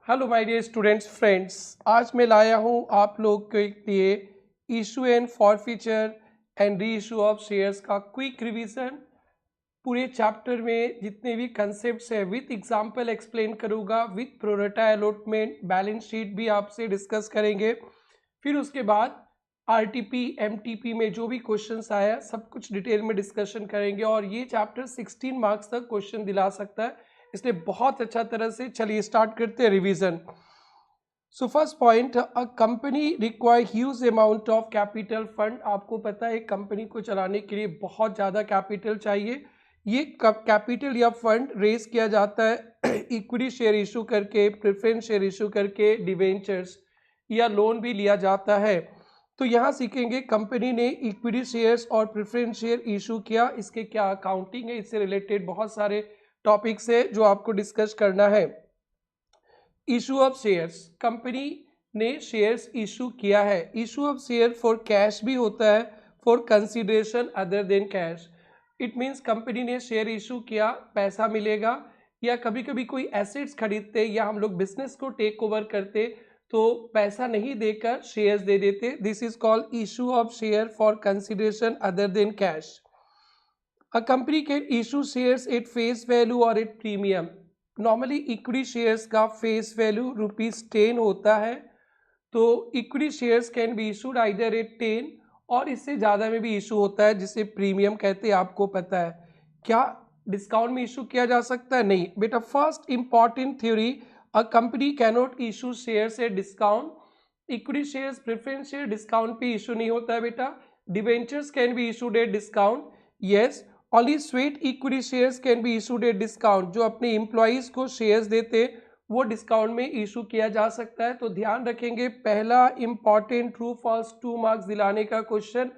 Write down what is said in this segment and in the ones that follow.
Hello my dear students friends, आज मैं लाया हूँ आप लोग के लिए issue and forfeiture and reissue of shares का क्विक रिवीजन। पूरे चैप्टर में जितने भी कंसेप्ट्स है विथ एग्जांपल एक्सप्लेन करूँगा, with pro rata allotment, balance sheet भी आपसे डिस्कस करेंगे। फिर उसके बाद आरटीपी एमटीपी में जो भी क्वेश्चंस आया सब कुछ डिटेल में डिस्कशन करेंगे और ये चैप्टर 16 मार्क्स तक क्वेश्चन दिला सकता है, इसलिए बहुत अच्छा तरह से चलिए स्टार्ट करते हैं revision. So first point, a company require huge amount of capital fund. आपको पता है कंपनी को चलाने के लिए बहुत ज़्यादा कैपिटल चाहिए। ये कैपिटल या फंड रेज किया जाता है इक्विटी शेयर इशू करके, प्रेफरेंस शेयर इशू करके, डिवेंचर्स या लोन भी लिया जाता है। तो यहाँ सीखेंगे कंपनी ने इक्विटी शेयर्स और प्रेफरेंस शेयर इशू किया, इसके क्या अकाउंटिंग है, इससे रिलेटेड बहुत सारे टॉपिक्स है जो आपको डिस्कस करना है। इशू ऑफ शेयर्स, कंपनी ने शेयर्स इशू किया है। Issue of share for cash भी होता है, for consideration other than cash. It means company ने शेयर इशू किया, पैसा मिलेगा, या कभी कभी कोई एसेट्स खरीदते या हम लोग बिजनेस को टेक ओवर करते तो पैसा नहीं देकर शेयर्स दे देते। This is called issue of share for consideration other than cash. A company can issue shares at face value or at premium. Normally equity shares का फेस वैल्यू ₹10 होता है, तो equity shares can be issued either eight 10 और इससे ज़्यादा में भी issue होता है जिसे प्रीमियम कहते हैं। आपको पता है क्या डिस्काउंट में इशू किया जा सकता है? नहीं बेटा। First important theory, a company cannot issue shares at discount. Equity shares, preference share discount पे इशू नहीं होता है बेटा। Debentures can be issued at discount, yes. Only sweat equity shares can be issued at discount. जो अपने employees को shares देते वो डिस्काउंट में इशू किया जा सकता है। तो ध्यान रखेंगे, पहला इंपॉर्टेंट ट्रू फॉल्स 2 मार्क्स दिलाने का question,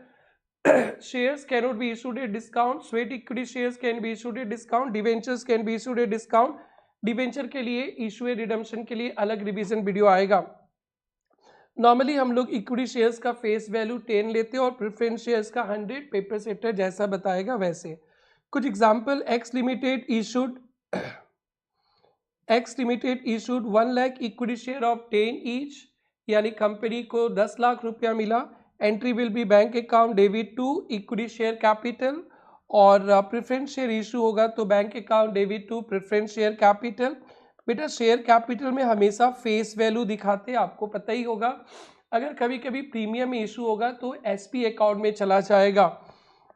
shares cannot be issued at discount, sweat equity shares can be issued at discount, debentures can be issued at discount. Debenture के लिए इशू एट रिडम्पशन के लिए अलग रिवीजन वीडियो आएगा। Normally हम लोग इक्विटी शेयर्स का फेस वैल्यू 10 लेते हैं और प्रेफरेंस शेयर्स का 100, पेपर सेटर जैसा बताएगा वैसे। कुछ example, X limited issued 1 lakh equity share of 10 each, यानी कंपनी को 10 लाख रुपया मिला। Entry will be bank account debit to equity share capital, और प्रेफरेंस शेयर इशू होगा तो bank account debit to preference share capital. बेटा शेयर कैपिटल में हमेशा फेस वैल्यू दिखाते हैं, आपको पता ही होगा। अगर कभी कभी प्रीमियम इशू होगा तो एसपी अकाउंट में चला जाएगा।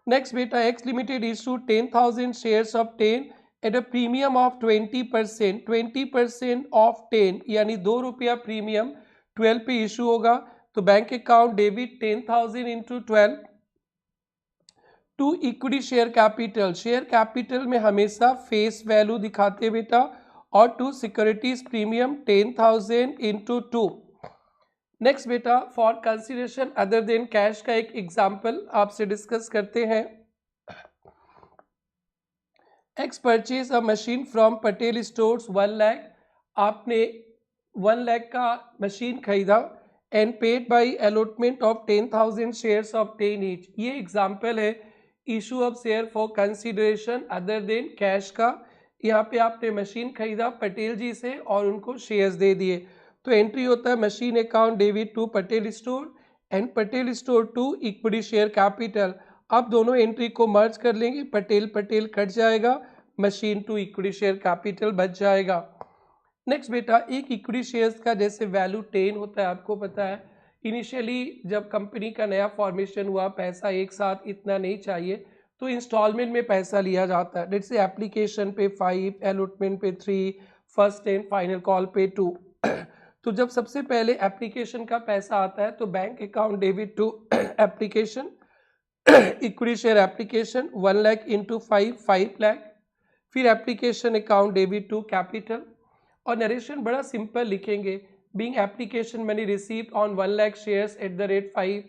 नेक्स्ट बेटा, X limited issue 10,000 shares of 10 at a premium of 20%। 20% of 10 यानी ₹2 प्रीमियम 12 पे इशू होगा, तो bank account debit 10,000 into 12 to equity share capital. Share capital में हमेशा फेस वैल्यू दिखाते बेटा, और to securities premium 10,000 into 2। Next बेटा, for consideration other than cash का एक एग्जाम्पल आपसे डिस्कस करते हैं। X purchase a machine from Patel stores 1 lakh. आपने 1 लाख का मशीन खरीदा and paid by allotment of 10,000 shares of 10 each. ये एग्जाम्पल है issue of share for consideration other than cash का। यहाँ पे आपने मशीन खरीदा पटेल जी से और उनको शेयर्स दे दिए, तो एंट्री होता है machine account debit to Patel store and Patel store to equity share capital. आप दोनों एंट्री को मर्ज कर लेंगे, पटेल पटेल कट जाएगा, machine to equity share capital बच जाएगा। नेक्स्ट बेटा, एक इक्विटी शेयर्स का जैसे वैल्यू 10 होता है, आपको पता है इनिशियली जब कंपनी का नया फॉर्मेशन हुआ पैसा एक साथ इतना नहीं चाहिए तो इंस्टॉलमेंट में पैसा लिया जाता है। जैसे एप्लीकेशन पे 5, अलॉटमेंट पे 3, फर्स्ट एंड फाइनल कॉल पे 2। तो जब सबसे पहले एप्लीकेशन का पैसा आता है तो bank account debit to application equity share application 1 lakh into 5 lakh, फिर application account debit to capital. और नरेशन बड़ा सिंपल लिखेंगे, being application money received on 1 lakh shares at the rate 5,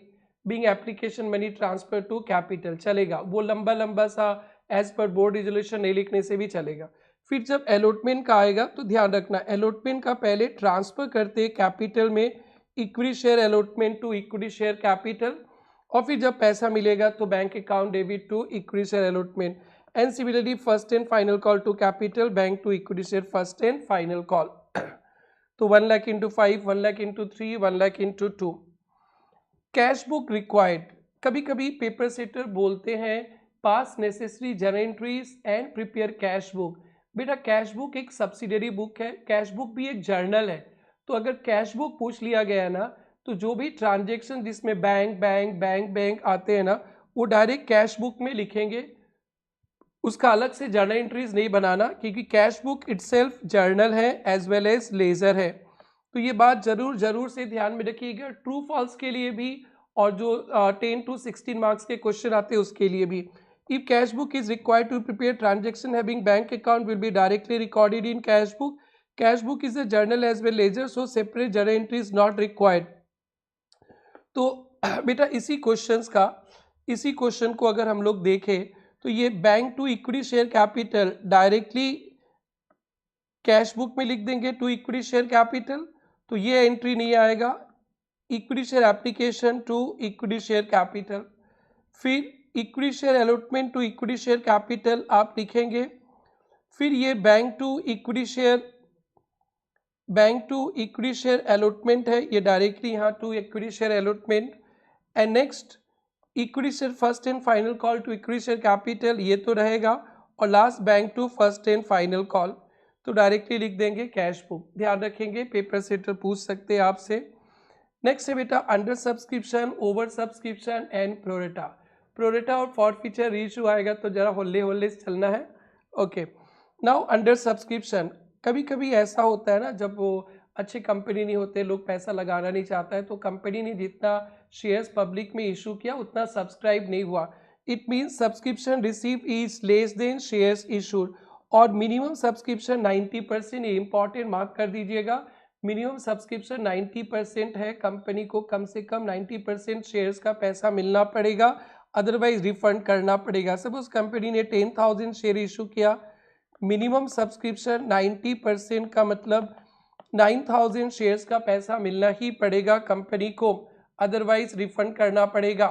being application money transfer to capital. चलेगा, वो लंबा लंबा सा as per board resolution नहीं लिखने से भी चलेगा। फिर जब अलॉटमेंट का आएगा तो ध्यान रखना, अलॉटमेंट का पहले ट्रांसफर करते कैपिटल में, equity share allotment to equity share capital, और फिर जब पैसा मिलेगा तो bank account debit to equity share allotment. And similarly first and final call to capital, bank to equity share first and final call. तो 1 lakh into 5, 1 lakh into 3, 1 lakh into 2। Cash book required, कभी कभी paper setter बोलते हैं pass necessary journal entries and prepare cash book. बेटा cash book एक subsidiary book है, cash book भी एक जर्नल है। तो अगर कैश बुक पूछ लिया गया ना, तो जो भी ट्रांजेक्शन जिसमें बैंक बैंक बैंक बैंक आते हैं ना, वो डायरेक्ट कैश बुक में लिखेंगे, उसका अलग से जर्नल एंट्रीज नहीं बनाना, क्योंकि कैश बुक इटसेल्फ जर्नल है एज वेल एज लेजर है। तो ये बात जरूर से ध्यान में रखिएगा, ट्रू फॉल्स के लिए भी और जो 10 to 16 मार्क्स के क्वेश्चन आते हैं उसके लिए भी। If cash book is required to prepare transaction having bank account will be directly recorded in cash book. Cash book is a journal as well ledger, so separate journal entry is not required. तो बेटा इसी question को अगर हम लोग देखें तो ये bank to equity share capital directly cash book में लिख देंगे टू इक्विटी शेयर कैपिटल, तो ये एंट्री नहीं आएगा। Equity share application to equity share capital, फिर equity share allotment to equity share capital आप लिखेंगे, फिर ये bank to equity share allotment है, ये डायरेक्टली यहाँ to equity share allotment. And next equity share first and final call to equity share capital, ये तो रहेगा। और last bank to first and final call, तो डायरेक्टली लिख देंगे कैश बुक। ध्यान रखेंगे पेपर सेटर पूछ सकते हैं आपसे। नेक्स्ट है बेटा under subscription, over subscription and pro rata. Pro rata और फॉरफीचर रीइश्यू आएगा तो जरा होल्ले चलना है। ओके, नाउ अंडर सब्सक्रिप्शन, कभी कभी ऐसा होता है ना, जब वो अच्छे कंपनी नहीं होते, लोग पैसा लगाना नहीं चाहता है, तो कंपनी ने जितना शेयर्स पब्लिक में इशू किया उतना सब्सक्राइब नहीं हुआ। It means subscription receive is less than shares issued, और मिनिमम सब्सक्रिप्शन 90%, ये इंपॉर्टेंट मार्क कर दीजिएगा। मिनिमम सब्सक्रिप्शन 90% है, कंपनी को कम से कम 90% शेयर्स का पैसा मिलना पड़ेगा, अदरवाइज रिफंड करना पड़ेगा। सपोज कंपनी ने 10,000 शेयर इशू किया, मिनिमम सब्सक्रिप्शन 90% का मतलब 9,000 शेयर्स का पैसा मिलना ही पड़ेगा कंपनी को, अदरवाइज रिफंड करना पड़ेगा।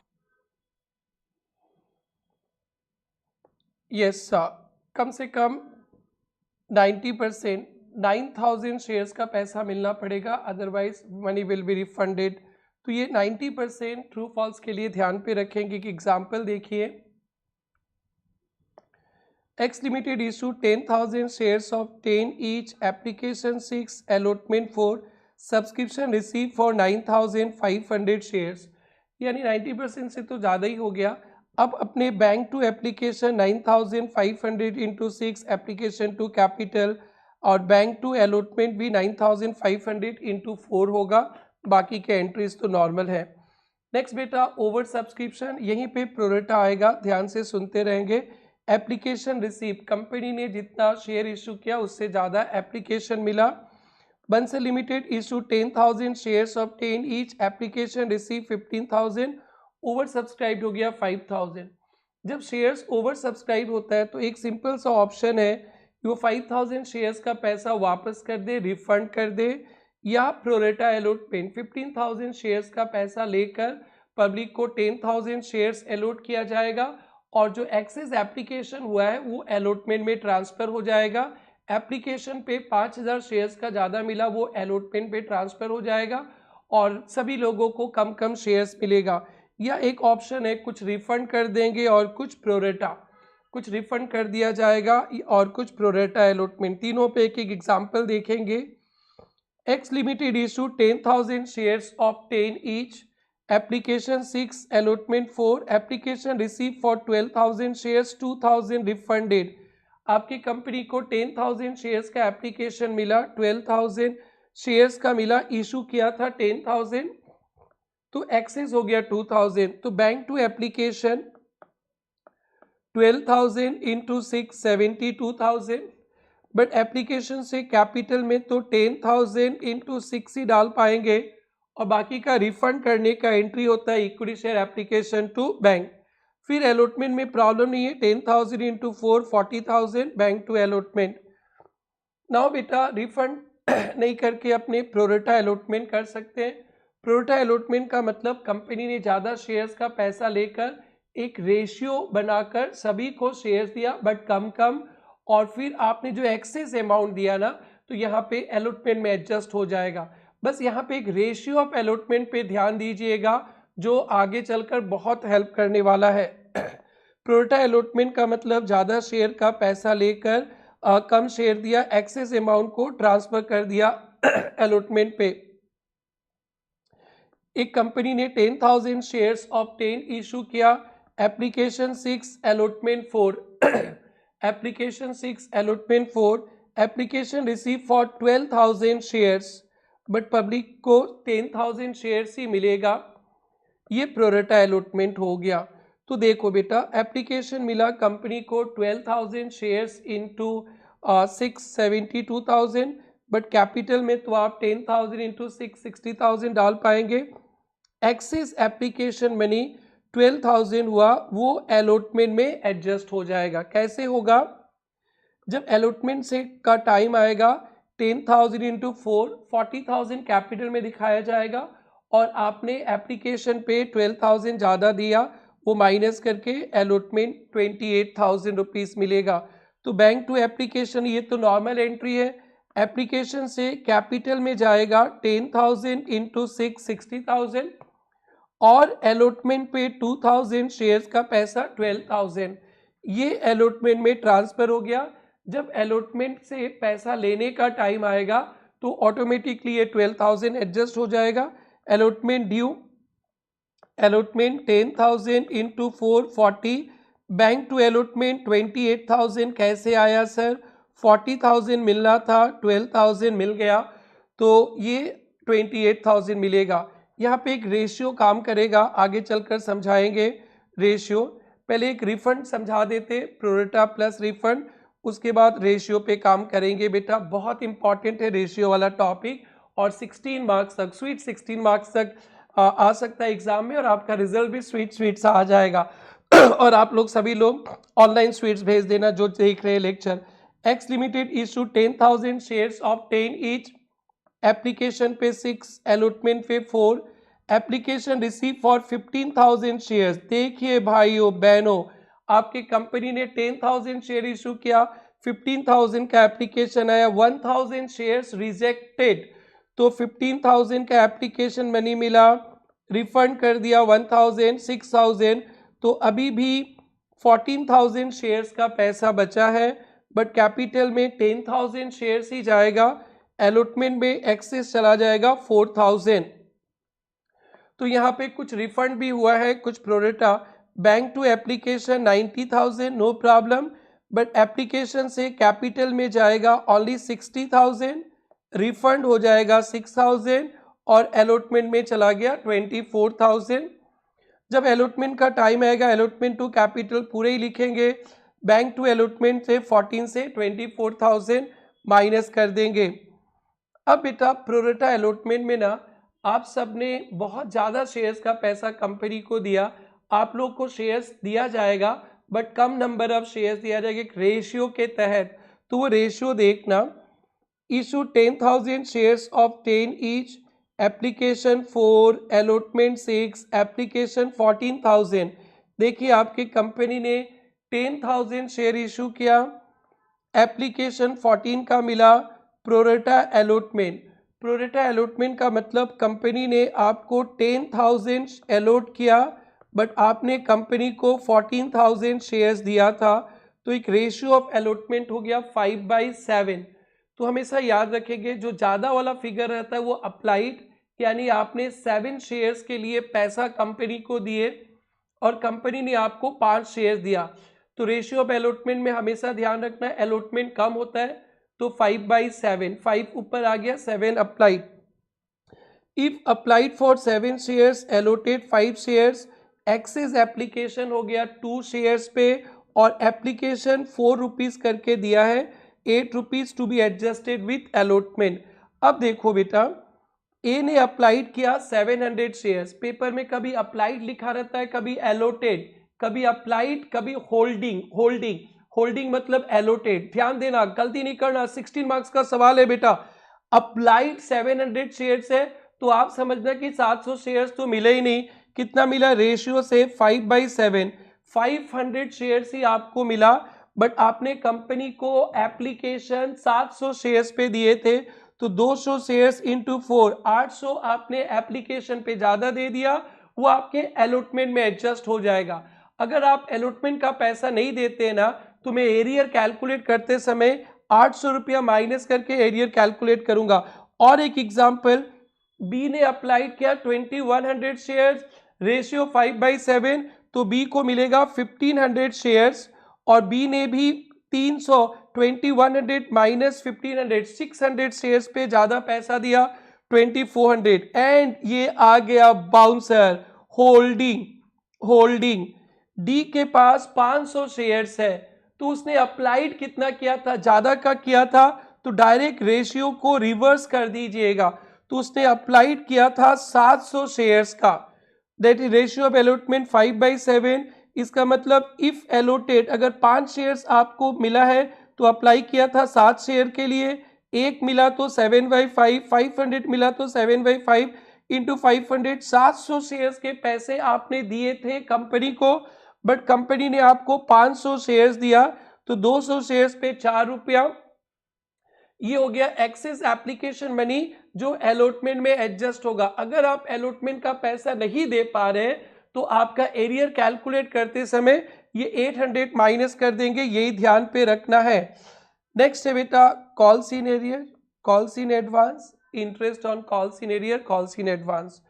यस कम से कम 90%, 9,000 शेयर्स का पैसा मिलना पड़ेगा, otherwise money will be refunded. तो ये 90% ट्रू फॉल्स के लिए ध्यान पे रखेंगे कि एग्जाम्पल देखिए, X Limited issued 10,000 shares of 10 each, application 6, allotment 4, subscription received for 9,500 shares, यानी 90% से तो ज़्यादा ही हो गया। अब अपने bank to application 9,500 into 6 application to capital, और बैंक टू अलॉटमेंट भी 9,500 इंटू 4 होगा, बाकी के एंट्रीज तो नॉर्मल है। नेक्स्ट बेटा ओवर सब्सक्रिप्शन, यहीं पे प्रोरेटा आएगा, ध्यान से सुनते रहेंगे। एप्लीकेशन रिसीव, कंपनी ने जितना शेयर इशू किया उससे ज़्यादा एप्लीकेशन मिला। Bansal limited issue 10,000 shares of 10 each, application receive 15,000, over subscribe हो गया 5,000। जब शेयर्स ओवर सब्सक्राइब होता है तो एक सिंपल सा ऑप्शन है कि वो 5,000 शेयर्स का पैसा वापस कर दे, रिफंड कर दे, या प्रोरेटा अलॉटमेंट 15,000 शेयर्स का पैसा लेकर पब्लिक को 10,000 शेयर्स अलॉट किया जाएगा, और जो एक्सेस एप्लीकेशन हुआ है वो अलॉटमेंट में ट्रांसफ़र हो जाएगा। एप्लीकेशन पे 5,000 शेयर्स का ज़्यादा मिला, वो अलॉटमेंट पे ट्रांसफ़र हो जाएगा और सभी लोगों को कम कम शेयर्स मिलेगा। या एक ऑप्शन है कुछ रिफंड कर देंगे और कुछ प्रोरेटा, कुछ रिफंड कर दिया जाएगा और कुछ प्रोरेटा अलॉटमेंट। तीनों पे एक एक एग्जाम्पल देखेंगे। X Limited issued 10,000 shares of 10 each, application 6, allotment 4, application received for 12,000 shares, 2,000 refunded। आपकी कंपनी को 10,000 शेयर्स का एप्लीकेशन मिला, 12,000 शेयर्स का मिला, इशू किया था 10,000, तो एक्सेस हो गया 2,000, तो bank to application 12,000 into 6 72,000, but application से कैपिटल में तो 10,000 इंटू 6 ही डाल पाएंगे, और बाकी का रिफंड करने का एंट्री होता है equity share application to bank. फिर अलॉटमेंट में प्रॉब्लम नहीं है, 10,000 into 4 40,000 bank to allotment. Now बेटा रिफंड नहीं करके अपने प्रोरेटा अलॉटमेंट कर सकते हैं। प्रोरेटा अलॉटमेंट का मतलब कंपनी ने ज़्यादा शेयर्स का पैसा लेकर एक रेशियो बनाकर सभी को शेयर्स दिया, बट कम कम, और फिर आपने जो एक्सेस अमाउंट दिया ना, तो यहाँ पे अलॉटमेंट में एडजस्ट हो जाएगा। बस यहाँ पे एक रेशियो ऑफ अलॉटमेंट पे ध्यान दीजिएगा जो आगे चलकर बहुत हेल्प करने वाला है। प्रोरेटा अलॉटमेंट का मतलब ज़्यादा शेयर का पैसा लेकर कम शेयर दिया, एक्सेस अमाउंट को ट्रांसफर कर दिया अलॉटमेंट पे। एक कंपनी ने 10,000 शेयर्स ऑफ 10 इशू किया, application 6 allotment 4 application 6 allotment 4 application receive for 12,000 shares, but public को 10,000 शेयर्स ही मिलेगा। ये प्रोरेटा अलॉटमेंट हो गया। तो देखो बेटा, एप्लीकेशन मिला कंपनी को 12,000 शेयर्स इंटू 672,000, बट कैपिटल में तो आप 10,000 इंटू 660,000 डाल पाएंगे। एक्सेस एप्लीकेशन मनी 12,000 हुआ, वो अलॉटमेंट में एडजस्ट हो जाएगा। कैसे होगा? जब अलॉटमेंट से का टाइम आएगा 10,000 इंटू 4 40,000 कैपिटल में दिखाया जाएगा, और आपने एप्लीकेशन पे 12,000 ज़्यादा दिया, वो माइनस करके अलॉटमेंट 28,000 रुपीज़ मिलेगा। तो बैंक टू एप्लीकेशन ये तो नॉर्मल एंट्री है। एप्लीकेशन से कैपिटल में जाएगा 10,000 इंटू 660,000, और अलॉटमेंट पे 2,000 शेयर्स का पैसा 12,000, ये अलॉटमेंट में ट्रांसफ़र हो गया। जब अलॉटमेंट से पैसा लेने का टाइम आएगा तो ऑटोमेटिकली ये 12,000 एडजस्ट हो जाएगा। Allotment due, allotment 10,000 into 440, bank to allotment 28,000 कैसे आया सर? 40,000 मिलना था, 12,000 मिल गया, तो ये 28,000 मिलेगा। यहाँ पे एक रेशियो काम करेगा, आगे चलकर समझाएंगे रेशियो। पहले एक रिफंड समझा देते, प्रोरेटा प्लस रिफंड, उसके बाद रेशियो पे काम करेंगे। बेटा बहुत इंपॉर्टेंट है रेशियो वाला टॉपिक, और 16 मार्क्स तक, स्वीट 16 मार्क्स तक आ सकता है एग्जाम में, और आपका रिजल्ट भी स्वीट सा आ जाएगा। और आप लोग सभी लोग ऑनलाइन स्वीट्स भेज देना जो देख रहे हैं lecture. X limited issue 10,000 shares of 10 each, application पे 6, अलॉटमेंट पे 4, एप्लीकेशन रिसीव फॉर 15,000 शेयर्स। देखिए भाइयों बहनों, आपकी कंपनी ने 10,000 शेयर इशू किया, 15,000 का एप्लीकेशन आया, 1,000 शेयर्स रिजेक्टेड, तो 15,000 का एप्लीकेशन मनी मिला, रिफंड कर दिया 1,000, 6,000, तो अभी भी 14,000 शेयर्स का पैसा बचा है, बट कैपिटल में 10,000 शेयर्स ही जाएगा, अलॉटमेंट में एक्सेस चला जाएगा 4,000। तो यहाँ पे कुछ रिफंड भी हुआ है, कुछ pro rata. Bank to application 90,000 no problem, but application से कैपिटल में जाएगा ओनली 60,000, रिफंड हो जाएगा 6,000, और अलॉटमेंट में चला गया 24,000। जब अलॉटमेंट का टाइम आएगा, अलॉटमेंट टू कैपिटल पूरे ही लिखेंगे, बैंक टू अलॉटमेंट से 14 से 24,000 माइनस कर देंगे। अब बेटा प्रोरेटा अलॉटमेंट में ना आप सब ने बहुत ज़्यादा शेयर्स का पैसा कंपनी को दिया, आप लोग को शेयर्स दिया जाएगा, but come number of shares दिया जाएगा एक रेशियो के तहत। तो वो रेशियो देखना, issue 10,000 shares of 10 each, application 4, allotment 6, application 14,000। देखिए आपकी कंपनी ने 10,000 शेयर इशू किया, एप्लीकेशन 14 का मिला, प्रोरेटा अलॉटमेंट। प्रोरेटा अलॉटमेंट का मतलब कंपनी ने आपको 10,000 अलॉट किया, बट आपने कंपनी को 14,000 शेयर्स दिया था, तो एक रेशियो ऑफ अलॉटमेंट हो गया 5/7। तो हमेशा याद रखेंगे जो ज़्यादा वाला फिगर रहता है वो अप्लाइड, यानी आपने 7 शेयर्स के लिए पैसा कंपनी को दिए और कंपनी ने आपको 5 शेयर्स दिया, तो रेशियो ऑफ अलॉटमेंट में हमेशा ध्यान रखना है अलॉटमेंट कम होता है, तो 5/7, 5 ऊपर आ गया, 7 applied. If applied for 7 shares, allotted 5 shares, excess application हो गया 2 शेयर्स पे, और एप्लीकेशन 4 रुपीज़ करके दिया है, 8 rupees to be adjusted with allotment. अब देखो बेटा, ए ने अप्लाइड किया 700 शेयर्स, पेपर में कभी अप्लाइड लिखा रहता है, कभी अलॉटेड, कभी अप्लाइड, कभी होल्डिंग। होल्डिंग मतलब अलॉटेड, ध्यान देना, गलती नहीं करना, 16 मार्क्स का सवाल है बेटा। अप्लाइड 700 शेयर्स है, तो आप समझना कि 700 शेयर्स तो मिले ही नहीं, कितना मिला रेशियो से 5/7, 500 शेयर्स ही आपको मिला, बट आपने कंपनी को एप्लीकेशन 700 शेयर्स पे दिए थे, तो 200 शेयर्स इंटू 4, 800 आपने एप्लीकेशन पे ज़्यादा दे दिया, वो आपके अलॉटमेंट में एडजस्ट हो जाएगा। अगर आप अलॉटमेंट का पैसा नहीं देते ना, तो मैं एरियर कैलकुलेट करते समय 800 रुपया माइनस करके एरियर कैलकुलेट करूंगा। और एक एग्जाम्पल, बी ने अप्लाइड किया 2100 शेयर्स, रेशियो 5/7, तो बी को मिलेगा 1500 शेयर्स, और बी ने भी 300, 2100 माइनस 1500, 600 शेयर्स पे ज्यादा पैसा दिया, 2400, एंड ये आ गया बाउंसर, होल्डिंग। होल्डिंग डी के पास 500 शेयर्स है, तो उसने अप्लाइड कितना किया था, ज्यादा का किया था, तो डायरेक्ट रेशियो को रिवर्स कर दीजिएगा। तो उसने अप्लाइड किया था 700 शेयर्स का, that is ratio of allotment 5/7। इसका मतलब इफ एलोटेड, अगर 5 शेयर्स आपको मिला है तो अप्लाई किया था 7 शेयर के लिए, 1 मिला तो 7/5, 500 मिला तो 7/5 इंटू 500, 700 शेयर्स के पैसे आपने दिए थे कंपनी को, बट कंपनी ने आपको 500 शेयर्स दिया, तो 200 शेयर्स पे 4 रुपया। ये हो गया एक्सेस एप्लीकेशन मनी जो अलॉटमेंट में एडजस्ट होगा। अगर आप अलॉटमेंट का पैसा नहीं दे पा रहे हैं, तो आपका एरियर कैलकुलेट करते समय ये 800 माइनस कर देंगे, यही ध्यान पे रखना है। नेक्स्ट है बेटा calls in arrear, calls in advance, interest on calls in arrear, calls in advance.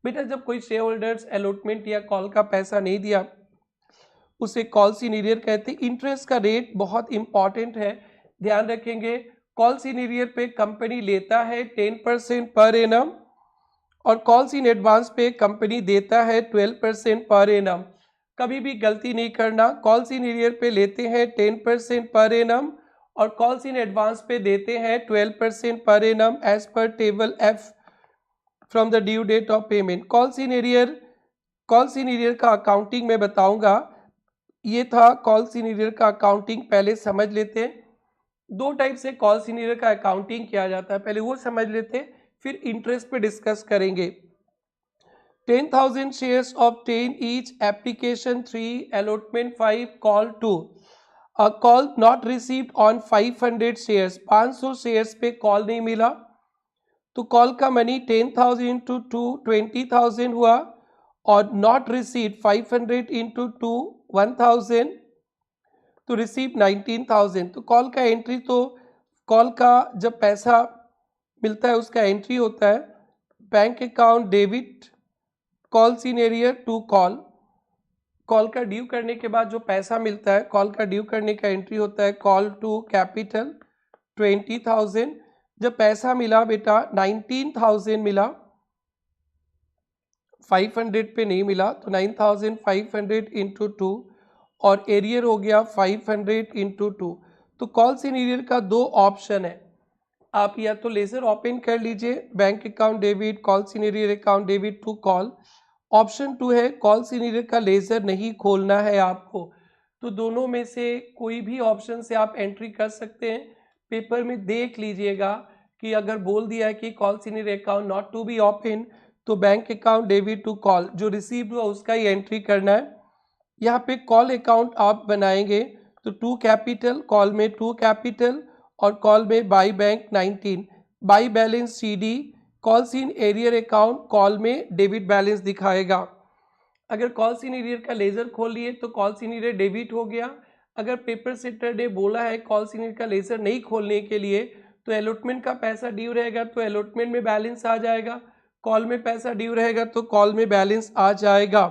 बेटा जब कोई शेयर होल्डर्स अलॉटमेंट या कॉल का पैसा नहीं दिया, उसे कॉल्स इन एरियर कहते हैं। इंटरेस्ट का रेट बहुत इंपॉर्टेंट है, ध्यान रखेंगे। कॉल्स इन एरियर पे कंपनी लेता है 10% पर एनम, और कॉल्स इन एडवांस पे कंपनी देता है 12% पर एनम। कभी भी गलती नहीं करना, कॉल्स इन एरियर पे लेते हैं 10% पर एनम, और कॉल्स इन एडवांस पे देते हैं 12% per annum as per table F from the due date of payment. Calls in arrear का अकाउंटिंग में बताऊंगा। ये था कॉल्स इन एरियर का अकाउंटिंग, पहले समझ लेते हैं। 2 टाइप से कॉल्स इन एरियर का अकाउंटिंग किया जाता है, पहले वो समझ लेते हैं, फिर इंटरेस्ट पे डिस्कस करेंगे। 10,000 shares obtain each, application 3, allotment 5, call 2। Call not received on 500 shares, 500 shares पे कॉल नहीं मिला, तो कॉल का मनी 10,000 इंटू 2 20,000 हुआ, और नॉट रिसीव्ड 500 इंटू 2 1000, तो रिसीव 19,000। तो कॉल का एंट्री, तो कॉल का जब पैसा मिलता है उसका एंट्री होता है bank account debit, calls in arrear to call. Call का ड्यू करने के बाद जो पैसा मिलता है, कॉल का ड्यू करने का एंट्री होता है कॉल टू कैपिटल 20,000। जब पैसा मिला बेटा 19,000 मिला, 500 पे नहीं मिला, तो 9,500 इंटू 2, और एरियर हो गया 500 इंटू 2। तो कॉल्स इन एरियर का 2 ऑप्शन है, आप या तो लेजर ओपन कर लीजिए, bank account debit, calls in arrear account debit to call. Option 2 है कॉल्स इन एरियर का लेजर नहीं खोलना है आपको, तो दोनों में से कोई भी ऑप्शन से आप एंट्री कर सकते हैं। पेपर में देख लीजिएगा कि अगर बोल दिया है कि calls in arrear account not to be open, तो bank account debit to call जो रिसीव्ड हुआ उसका ही एंट्री करना है। यहाँ पे कॉल अकाउंट आप बनाएंगे तो 2 कैपिटल, कॉल में 2 कैपिटल, और कॉल में by bank 19, by balance CD, calls in arrear account call में डेबिट बैलेंस दिखाएगा। अगर कॉल्स इन एरियर का लेजर खोल लिए तो कॉल्स इन एरियर डेबिट हो गया। अगर पेपर सेटर ने बोला है कॉल्स इन एरियर का लेजर नहीं खोलने के लिए, तो अलॉटमेंट का पैसा ड्यू रहेगा तो अलॉटमेंट में बैलेंस आ जाएगा, कॉल में पैसा ड्यू रहेगा तो कॉल में बैलेंस आ जाएगा,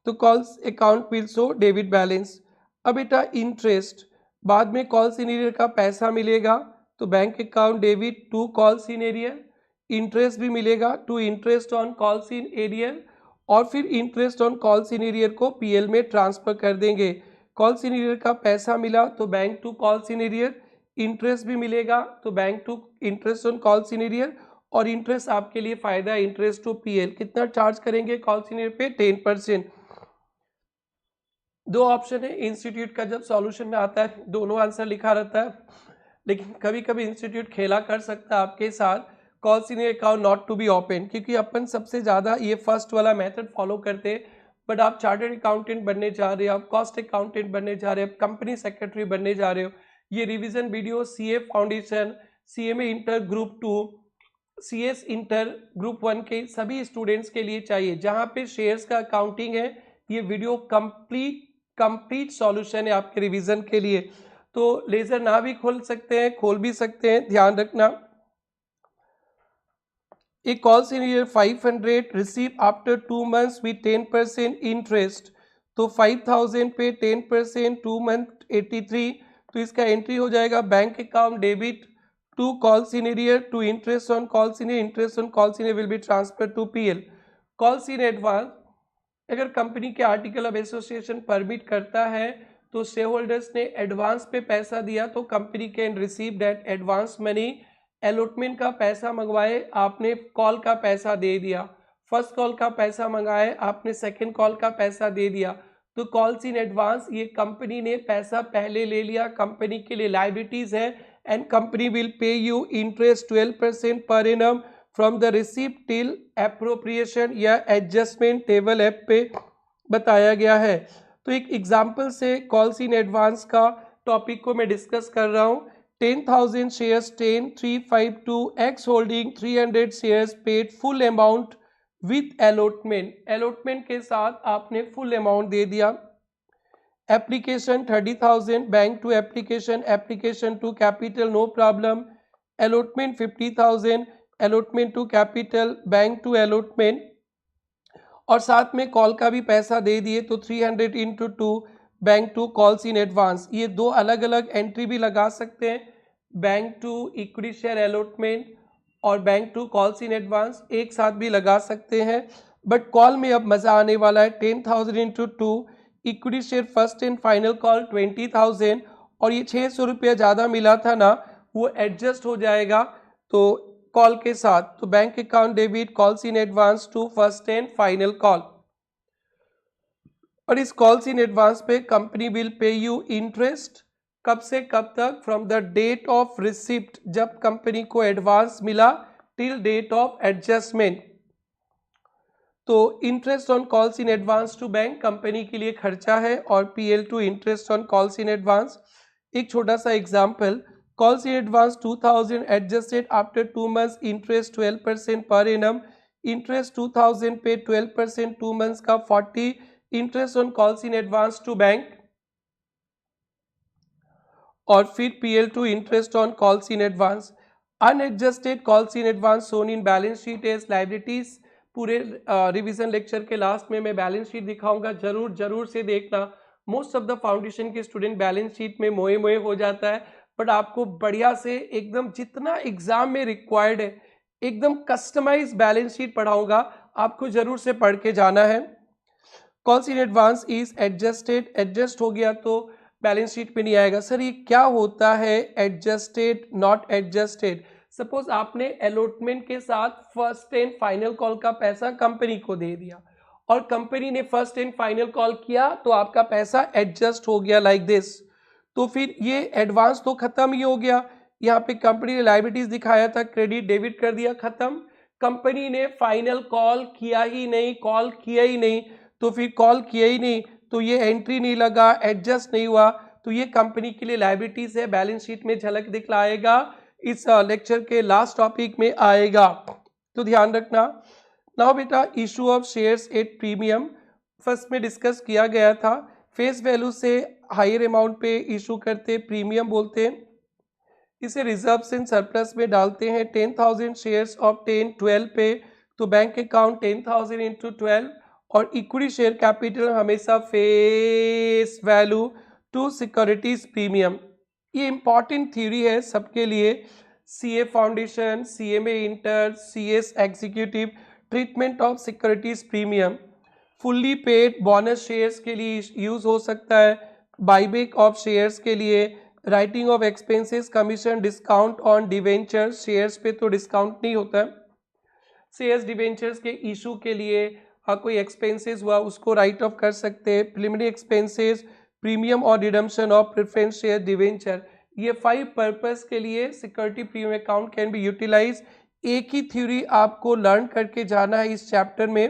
तो calls account will show debit balance. अब बेटा इंटरेस्ट, बाद में कॉल्स इन एरियर का पैसा मिलेगा तो bank account debit to calls in arrear, interest भी मिलेगा to interest on calls in arrear, और फिर interest on calls in arrear को PL में ट्रांसफर कर देंगे। कॉल्स इन एरियर का पैसा मिला तो bank to calls in arrear, interest भी मिलेगा तो bank to interest on calls in arrear, और इंटरेस्ट आपके लिए फायदा है इंटरेस्ट टू PL। कितना चार्ज करेंगे कॉल्स इन एरियर पे, 10%। 2 ऑप्शन है। इंस्टीट्यूट का जब सॉल्यूशन में आता है दोनों आंसर लिखा रहता है, लेकिन कभी कभी इंस्टीट्यूट खेला कर सकता है आपके साथ, calls in account not to be open, क्योंकि अपन सबसे ज़्यादा ये फर्स्ट वाला मेथड फॉलो करते हैं। बट आप चार्टर्ड अकाउंटेंट बनने जा रहे हो, आप कॉस्ट अकाउंटेंट बनने जा रहे हो, आप कंपनी सेक्रेटरी बनने जा रहे हो, ये revision video CA foundation, CMA inter group 2, CS inter group 1 के सभी स्टूडेंट्स के लिए चाहिए। जहां पे शेयर्स का अकाउंटिंग है, ये वीडियो कंप्लीट सॉल्यूशन है आपके रिवीजन के लिए। तो लेजर ना भी खोल सकते हैं, खोल भी सकते हैं, ध्यान रखना। A call senior 500 receive after 2 months with 10% interest. तो 5000 पे 10% 2 month 83, तो इसका एंट्री हो जाएगा bank account debit to call senior to interest on call senior, interest on call senior will be transfer to PL. Call senior advance, अगर company के article of association permit करता है तो शेयर होल्डर्स ने एडवांस पे पैसा दिया तो company can receive that advance money. Allotment का पैसा मंगवाए, आपने कॉल का पैसा दे दिया, फर्स्ट कॉल का पैसा मंगाए, आपने सेकंड कॉल का पैसा दे दिया, तो कॉल्स इन एडवांस, ये कंपनी ने पैसा पहले ले लिया, कंपनी के लिए लाइबिलिटीज है, and company will pay you interest 12% per annum from the receipt till appropriation, या एडजस्टमेंट टेबल ऐप पे बताया गया है। तो एक एग्जांपल से कॉल्स इन एडवांस का टॉपिक को मैं डिस्कस कर रहा हूँ। 10,000 shares 10,352 X holding 300 shares paid full amount with allotment, allotment के साथ आपने फुल अमाउंट दे दिया। Application 30,000 bank to application, application to capital no problem, allotment 50,000, allotment to capital, bank to allotment, और साथ में कॉल का भी पैसा दे दिए तो 300 into 2 bank to calls in advance. ये दो अलग अलग एंट्री भी लगा सकते हैं, bank to equity share allotment और bank to calls in advance एक साथ भी लगा सकते हैं। बट कॉल में अब मज़ा आने वाला है। 10,000 into 2 equity share first and final call 20,000, और ये 600 रुपया ज़्यादा मिला था ना, वो एडजस्ट हो जाएगा तो कॉल के साथ। तो bank account debit calls in advance to first and final call, और इस कॉल्स इन एडवांस पे company will pay you interest कब से कब तक, from the date of receipt, जब कंपनी को एडवांस मिला, टिल डेट ऑफ एडजस्टमेंट। तो interest on calls in advance to bank company के लिए खर्चा है, और PL to interest on calls in advance. एक छोटा सा example, calls in advance 2000 adjusted after 2 months interest 12% per annum, interest 2000 पे 12% 2 months का 40, interest on calls in advance to bank, और फिर PL to interest on calls in advance. Unadjusted calls in advance shown in balance sheet as liabilities. पूरे revision lecture के last में मैं balance sheet दिखाऊंगा, जरूर से देखना। मोस्ट ऑफ द फाउंडेशन के स्टूडेंट बैलेंस शीट में मोए हो जाता है, बट आपको बढ़िया से एकदम जितना एग्जाम में रिक्वायर्ड है एकदम कस्टमाइज बैलेंस शीट पढ़ाऊंगा, आपको जरूर से पढ़ के जाना है। Calls in advance is adjusted, adjust हो गया तो बैलेंस शीट पे नहीं आएगा। सर ये क्या होता है एडजस्टेड नॉट एडजस्टेड? सपोज आपने अलॉटमेंट के साथ फर्स्ट एंड फाइनल कॉल का पैसा कंपनी को दे दिया, और कंपनी ने फर्स्ट एंड फाइनल कॉल किया तो आपका पैसा एडजस्ट हो गया लाइक दिस। तो फिर ये एडवांस तो खत्म ही हो गया। यहाँ पे कंपनी ने लायबिलिटीज दिखाया था, क्रेडिट डेबिट कर दिया, खत्म। कंपनी ने फाइनल कॉल किया ही नहीं, कॉल किया ही नहीं, तो फिर कॉल किया ही नहीं तो ये एंट्री नहीं लगा, एडजस्ट नहीं हुआ, तो ये कंपनी के लिए लायबिलिटीज है, बैलेंस शीट में झलक दिखलाएगा, इस लेक्चर के लास्ट टॉपिक में आएगा, तो ध्यान रखना। नाउ बेटा issue of shares at premium first में डिस्कस किया गया था। फेस वैल्यू से हायर अमाउंट पे इशू करते प्रीमियम बोलते हैं, इसे रिजर्व्स एंड सरप्लस में डालते हैं। 10,000 शेयर्स ऑफ 10-12 पे, तो बैंक अकाउंट 10,000 इंटू 12, और इक्विटी शेयर कैपिटल हमेशा face value to securities premium. ये इंपॉर्टेंट थ्योरी है सबके लिए, CA foundation, CMA inter, CS executive, treatment of securities premium. Fully paid bonus shares के लिए यूज हो सकता है, बाईबैक ऑफ शेयर्स के लिए, writing off expenses, commission, discount on debentures, shares पे तो डिस्काउंट नहीं होता है। शेयर्स डिवेंचर्स के इशू के लिए कोई एक्सपेंसेस हुआ उसको राइट ऑफ कर सकते हैं। प्रिलिमिनरी एक्सपेंसेस, प्रीमियम और redemption of preference share debenture, ये 5 पर्पस के लिए security premium account can be utilise. एक ही थ्योरी आपको लर्न करके जाना है इस चैप्टर में।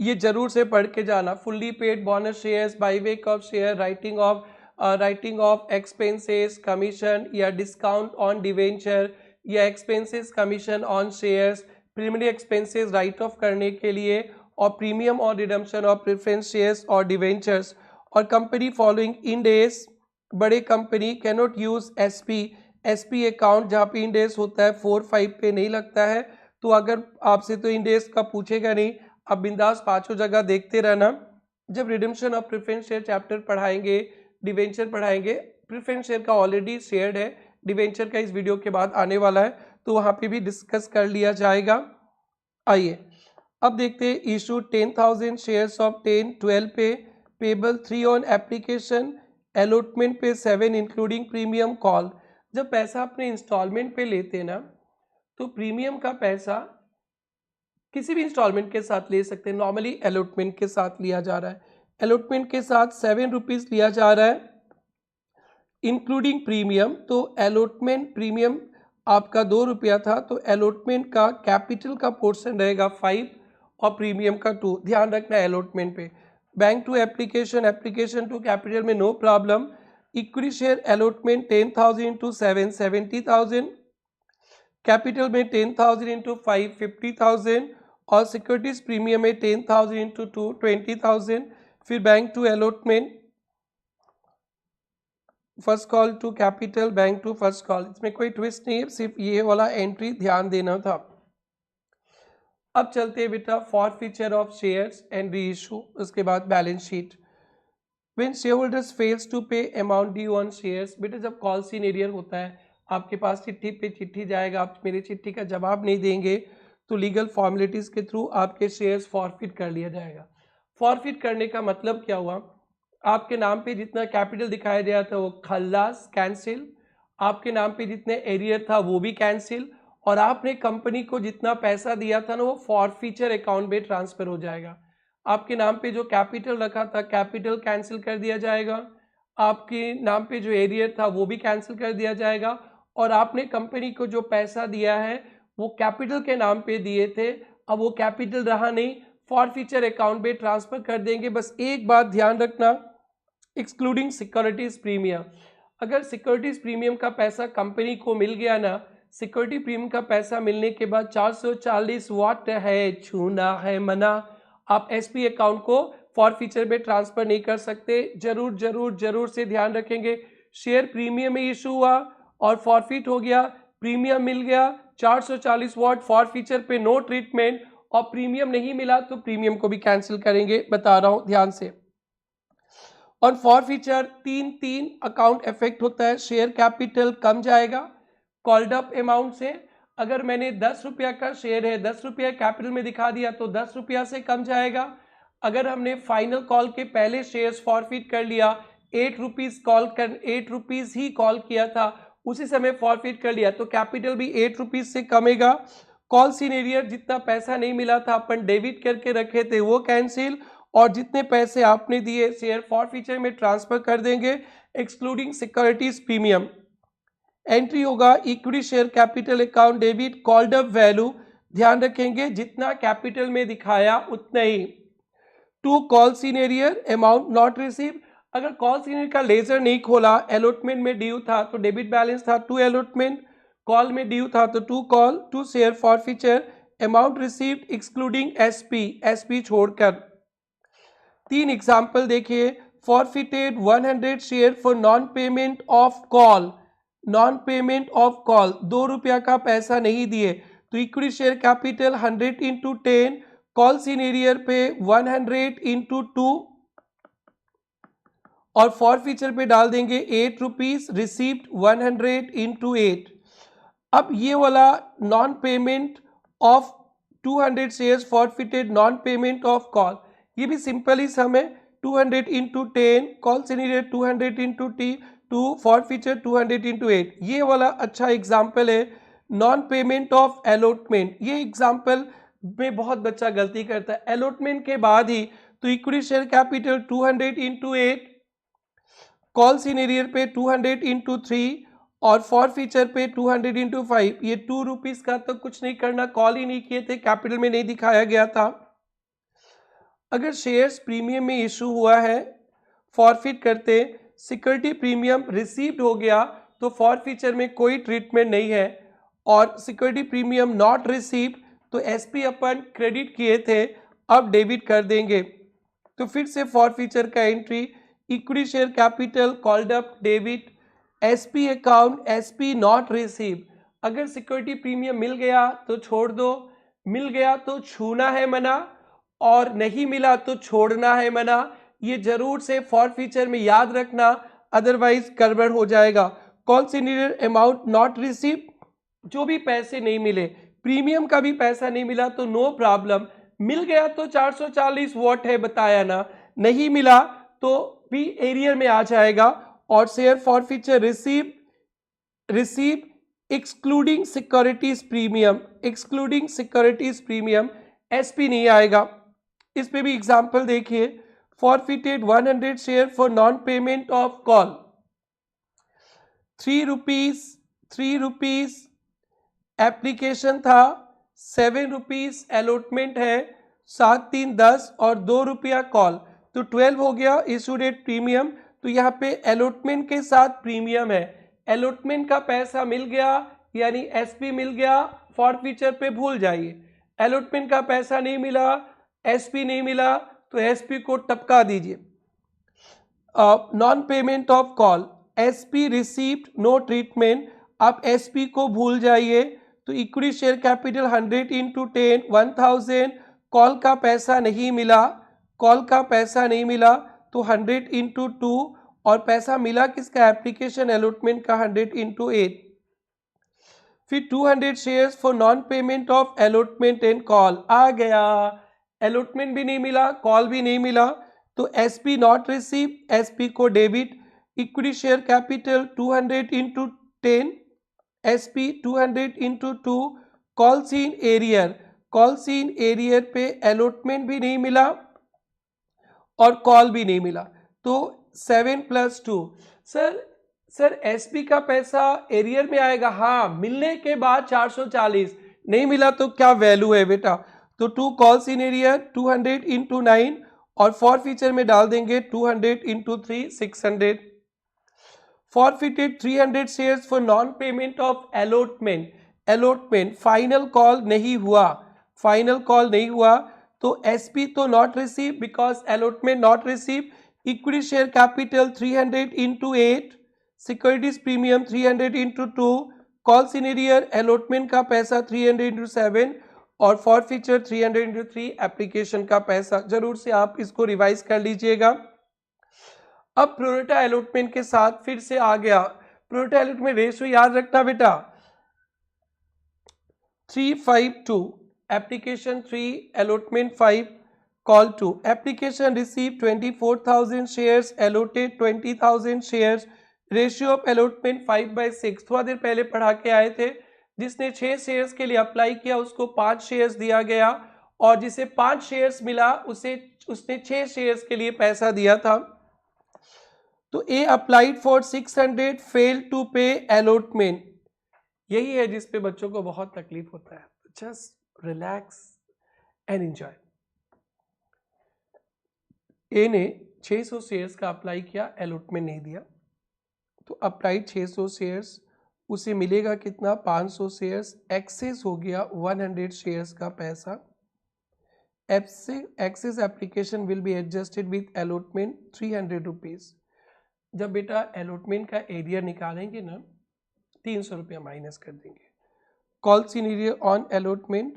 ये जरूर से पढ़ के जाना। Fully paid bonus shares, buyback of share, writing off expenses commission या डिस्काउंट ऑन डिवेंचर या expenses commission on shares, preliminary expenses write off करने के लिए, और प्रीमियम और रिडम्पशन ऑफ प्रेफरेंस शेयर्स और डिवेंचर्स। और कंपनी फॉलोइंग इन डेज, बड़े company cannot use SP account, जहाँ पे इन डेज होता है 4-5 पे नहीं लगता है। तो अगर आपसे तो इन डेज का पूछेगा नहीं, आप बिंदास पांचों जगह देखते रहना। जब redemption of preference share chapter पढ़ाएंगे, डिवेंचर पढ़ाएंगे, प्रेफरेंस शेयर का ऑलरेडी शेयर्ड है, डिवेंचर का इस वीडियो के बाद आने वाला है, तो वहाँ पे भी डिस्कस कर लिया जाएगा। आइए अब देखते हैं इशू 10,000 शेयर्स ऑफ 10-12 पे, पेबल 3 ऑन एप्लीकेशन, अलॉटमेंट पे 7 इंक्लूडिंग प्रीमियम कॉल। जब पैसा अपने इंस्टॉलमेंट पे लेते ना, तो प्रीमियम का पैसा किसी भी इंस्टॉलमेंट के साथ ले सकते हैं। नॉर्मली अलॉटमेंट के साथ लिया जा रहा है, अलॉटमेंट के साथ 7 रुपीज़ लिया जा रहा है इंक्लूडिंग प्रीमियम। तो अलॉटमेंट प्रीमियम आपका 2 रुपया था, तो अलॉटमेंट का कैपिटल का पोर्शन रहेगा 5 और प्रीमियम का 2। ध्यान रखना है अलॉटमेंट पे। Bank to application, application to capital में no problem. Equity share allotment 10,000 into 7 70,000, capital में 10,000 इंटू 5 50,000, और सिक्योरिटीज प्रीमियम में 10,000 इंटू 2 20,000। फिर bank to allotment, first call to capital, bank to first call. इसमें कोई ट्विस्ट नहीं है, सिर्फ ये वाला एंट्री ध्यान देना था। अब चलते हैं बेटा forfeiture of shares and reissue, उसके बाद balance sheet. When shareholders fails to pay amount due on shares, बेटा जब कॉल सीनियर होता है, आपके पास चिट्ठी पे चिट्ठी जाएगा, आप मेरी चिट्ठी का जवाब नहीं देंगे, तो लीगल फॉर्मेलिटीज के थ्रू आपके शेयर्स फॉरफिट कर लिया जाएगा। फॉरफिट करने का मतलब क्या हुआ, आपके नाम पे जितना कैपिटल दिखाया गया था वो खल्लास कैंसिल, आपके नाम पे जितने एरियर था वो भी कैंसिल, और आपने कंपनी को जितना पैसा दिया था ना वो फॉरफीचर अकाउंट में ट्रांसफर हो जाएगा। आपके नाम पे जो कैपिटल रखा था कैपिटल कैंसिल कर दिया जाएगा, आपके नाम पे जो एरियर था वो भी कैंसिल कर दिया जाएगा, और आपने कंपनी को जो पैसा दिया है वो कैपिटल के नाम पे दिए थे, अब वो कैपिटल रहा नहीं, फॉरफीचर अकाउंट में ट्रांसफर कर देंगे। बस एक बात ध्यान रखना, एक्सक्लूडिंग सिक्योरिटीज प्रीमियम, अगर सिक्योरिटीज प्रीमियम का पैसा कंपनी को मिल गया ना, सिक्योरिटी प्रीमियम का पैसा मिलने के बाद 440 वाट है, छूना है मना, आप एसपी अकाउंट को फॉरफीचर में ट्रांसफर नहीं कर सकते। जरूर जरूर जरूर से ध्यान रखेंगे, शेयर प्रीमियम में इशू हुआ और फॉरफिट हो गया, प्रीमियम मिल गया 440 वाट, फॉरफीचर पे नो ट्रीटमेंट, और प्रीमियम नहीं मिला तो प्रीमियम को भी कैंसिल करेंगे, बता रहा हूं ध्यान से। और फॉरफीचर तीन अकाउंट इफेक्ट होता है, शेयर कैपिटल कम जाएगा कॉल्ड अप अमाउंट से। अगर मैंने 10 रुपया का शेयर है, 10 रुपया कैपिटल में दिखा दिया तो 10 रुपया से कम जाएगा। अगर हमने फाइनल कॉल के पहले शेयर्स फॉरफिट कर लिया, 8 रुपीज ही कॉल किया था, उसी समय फॉरफिट कर लिया, तो कैपिटल भी 8 रुपीज से कमेगा। कॉल सीनियर जितना पैसा नहीं मिला था अपन डेबिट करके रखे थे वो कैंसिल, और जितने पैसे आपने दिए शेयर फॉरफीचर में ट्रांसफर कर देंगे, एक्सक्लूडिंग सिक्योरिटीज प्रीमियम। एंट्री होगा equity share capital account debit called up value, ध्यान रखेंगे जितना कैपिटल में दिखाया उतना ही। To call senior amount not receive, अगर कॉल सीनियर का लेजर नहीं खोला, अलॉटमेंट में ड्यू था तो डेबिट बैलेंस था 2 अलॉटमेंट, कॉल में ड्यू था तो 2 call, 2 share forfeiture, amount received excluding SP छोड़कर। 3 एग्जाम्पल देखिए, forfeited 100 share for non payment of call, non payment of call, 2 रुपया का पैसा नहीं दिए, तो equity share capital 100 into 10, call senior पे 100 इंटू 2, और फॉरफीचर पे डाल देंगे 8 रुपीज, रिसीव्ड 100 इंटू 8। अब ये वाला non payment of 200 shares forfeited non payment of call, ये भी सिंपल ही सम है, 200 into 10, call senior 200 into T, 2 forfeiture 200 into 8। ये वाला अच्छा एग्जाम्पल है नॉन पेमेंट ऑफ अलॉटमेंट। ये एग्जाम्पल में बहुत बच्चा गलती करता है, अलॉटमेंट के बाद ही, तो equity share capital 200 into 8, call senior पे 200 इंटू 3, और फॉरफीचर पे 200 इंटू 5। ये 2 रुपीज का तो कुछ नहीं करना, कॉल ही नहीं किए थे, कैपिटल में नहीं दिखाया गया था। अगर शेयर्स प्रीमियम में इशू हुआ है, फॉरफिट करते, सिक्योरिटी प्रीमियम रिसीव्ड हो गया तो फॉरफीचर में कोई ट्रीटमेंट नहीं है, और सिक्योरिटी प्रीमियम नॉट रिसीव्ड तो एसपी अपन क्रेडिट किए थे अब डेबिट कर देंगे। तो फिर से फॉरफीचर का entry, equity share capital called up debit, SP account SP not receive. अगर सिक्योरिटी प्रीमियम मिल गया तो छोड़ दो, मिल गया तो छूना है मना, और नहीं मिला तो छोड़ना है मना। ये जरूर से फॉरफीचर में याद रखना, अदरवाइज गड़बड़ हो जाएगा। कॉन्सिडर अमाउंट नॉट रिसीव, जो भी पैसे नहीं मिले, प्रीमियम का भी पैसा नहीं मिला तो नो प्रॉब्लम, मिल गया तो 440 वॉट है बताया ना, नहीं मिला तो भी एरियर में आ जाएगा। और share forfeiture receive excluding securities premium, excluding securities premium SP नहीं आएगा। इस पे भी एग्जांपल देखिए, forfeited 100 share for non payment of call, 3 rupees application था, 7 रुपीज अलॉटमेंट है, 7 3 10 और 2 रुपया कॉल, तो 12 हो गया इशू डेट प्रीमियम। तो यहाँ पे अलॉटमेंट के साथ प्रीमियम है, अलॉटमेंट का पैसा मिल गया यानी एसपी मिल गया, फॉरफीचर पे भूल जाइए। अलॉटमेंट का पैसा नहीं मिला, एसपी नहीं मिला तो एसपी को टपका दीजिए। Non payment of call, SP received no treatment, आप एसपी को भूल जाइए। तो equity share capital 100 into 10 1000, call का पैसा नहीं मिला, कॉल का पैसा नहीं मिला तो 100 इंटू 2, और पैसा मिला किसका, एप्लीकेशन अलॉटमेंट का 100 इंटू 8। फिर 200 shares for non payment of allotment and call आ गया, अलॉटमेंट भी नहीं मिला, कॉल भी नहीं मिला तो एसपी नॉट रिसीव, एसपी को debit. Equity share capital 200 into 10, SP 200 into 2, call seen arrear, call seen arrear पे अलॉटमेंट भी नहीं मिला और कॉल भी नहीं मिला तो 7 + 2। सर एसपी का पैसा एरियर में आएगा, हाँ मिलने के बाद 440, नहीं मिला तो क्या वैल्यू है बेटा, तो 2 कॉल्स इन एरियर 200 इंटू 9, और फॉरफीचर में डाल देंगे 200 into 3 600। Forfeited 300 shares for non payment of allotment, allotment final call नहीं हुआ, फाइनल कॉल नहीं हुआ तो एसपी तो not receive because allotment not receive. Equity share capital 300 into 8, securities premium 300 into 2, calls in arrear allotment का पैसा 300 into 7, और forfeiture 300 into 3 application का पैसा। जरूर से आप इसको रिवाइज कर लीजिएगा। अब प्रोरेटा अलॉटमेंट के साथ फिर से आ गया, प्रोरेटा अलॉटमेंट रेशियो याद रखना बेटा, 3:5:2, application 3, allotment 5, call 2। Application receive 24,000 shares, allotted 20,000 shares, ratio of allotment 5/6। थोड़ा देर पहले पढ़ा के आए थे, जिसने 6 शेयर्स के लिए अप्लाई किया उसको 5 शेयर्स दिया गया, और जिसे 5 शेयर्स मिला उसने 6 शेयर्स के लिए पैसा दिया था। तो ए applied for 600, fail to pay allotment, यही है जिस पे बच्चों को बहुत तकलीफ होता है। Just relax and enjoy. A ने 600 शेयर्स का अप्लाई किया, अलॉटमेंट नहीं दिया, तो अप्लाइड 600 शेयर्स, उसे मिलेगा कितना, 500 शेयर्स, एक्सेस हो गया 100 शेयर्स का पैसा। Excess application will be adjusted with allotment 300 rupees. जब बेटा अलॉटमेंट का एरियर निकालेंगे ना, 300 रुपया माइनस कर देंगे। Call in arrear on allotment,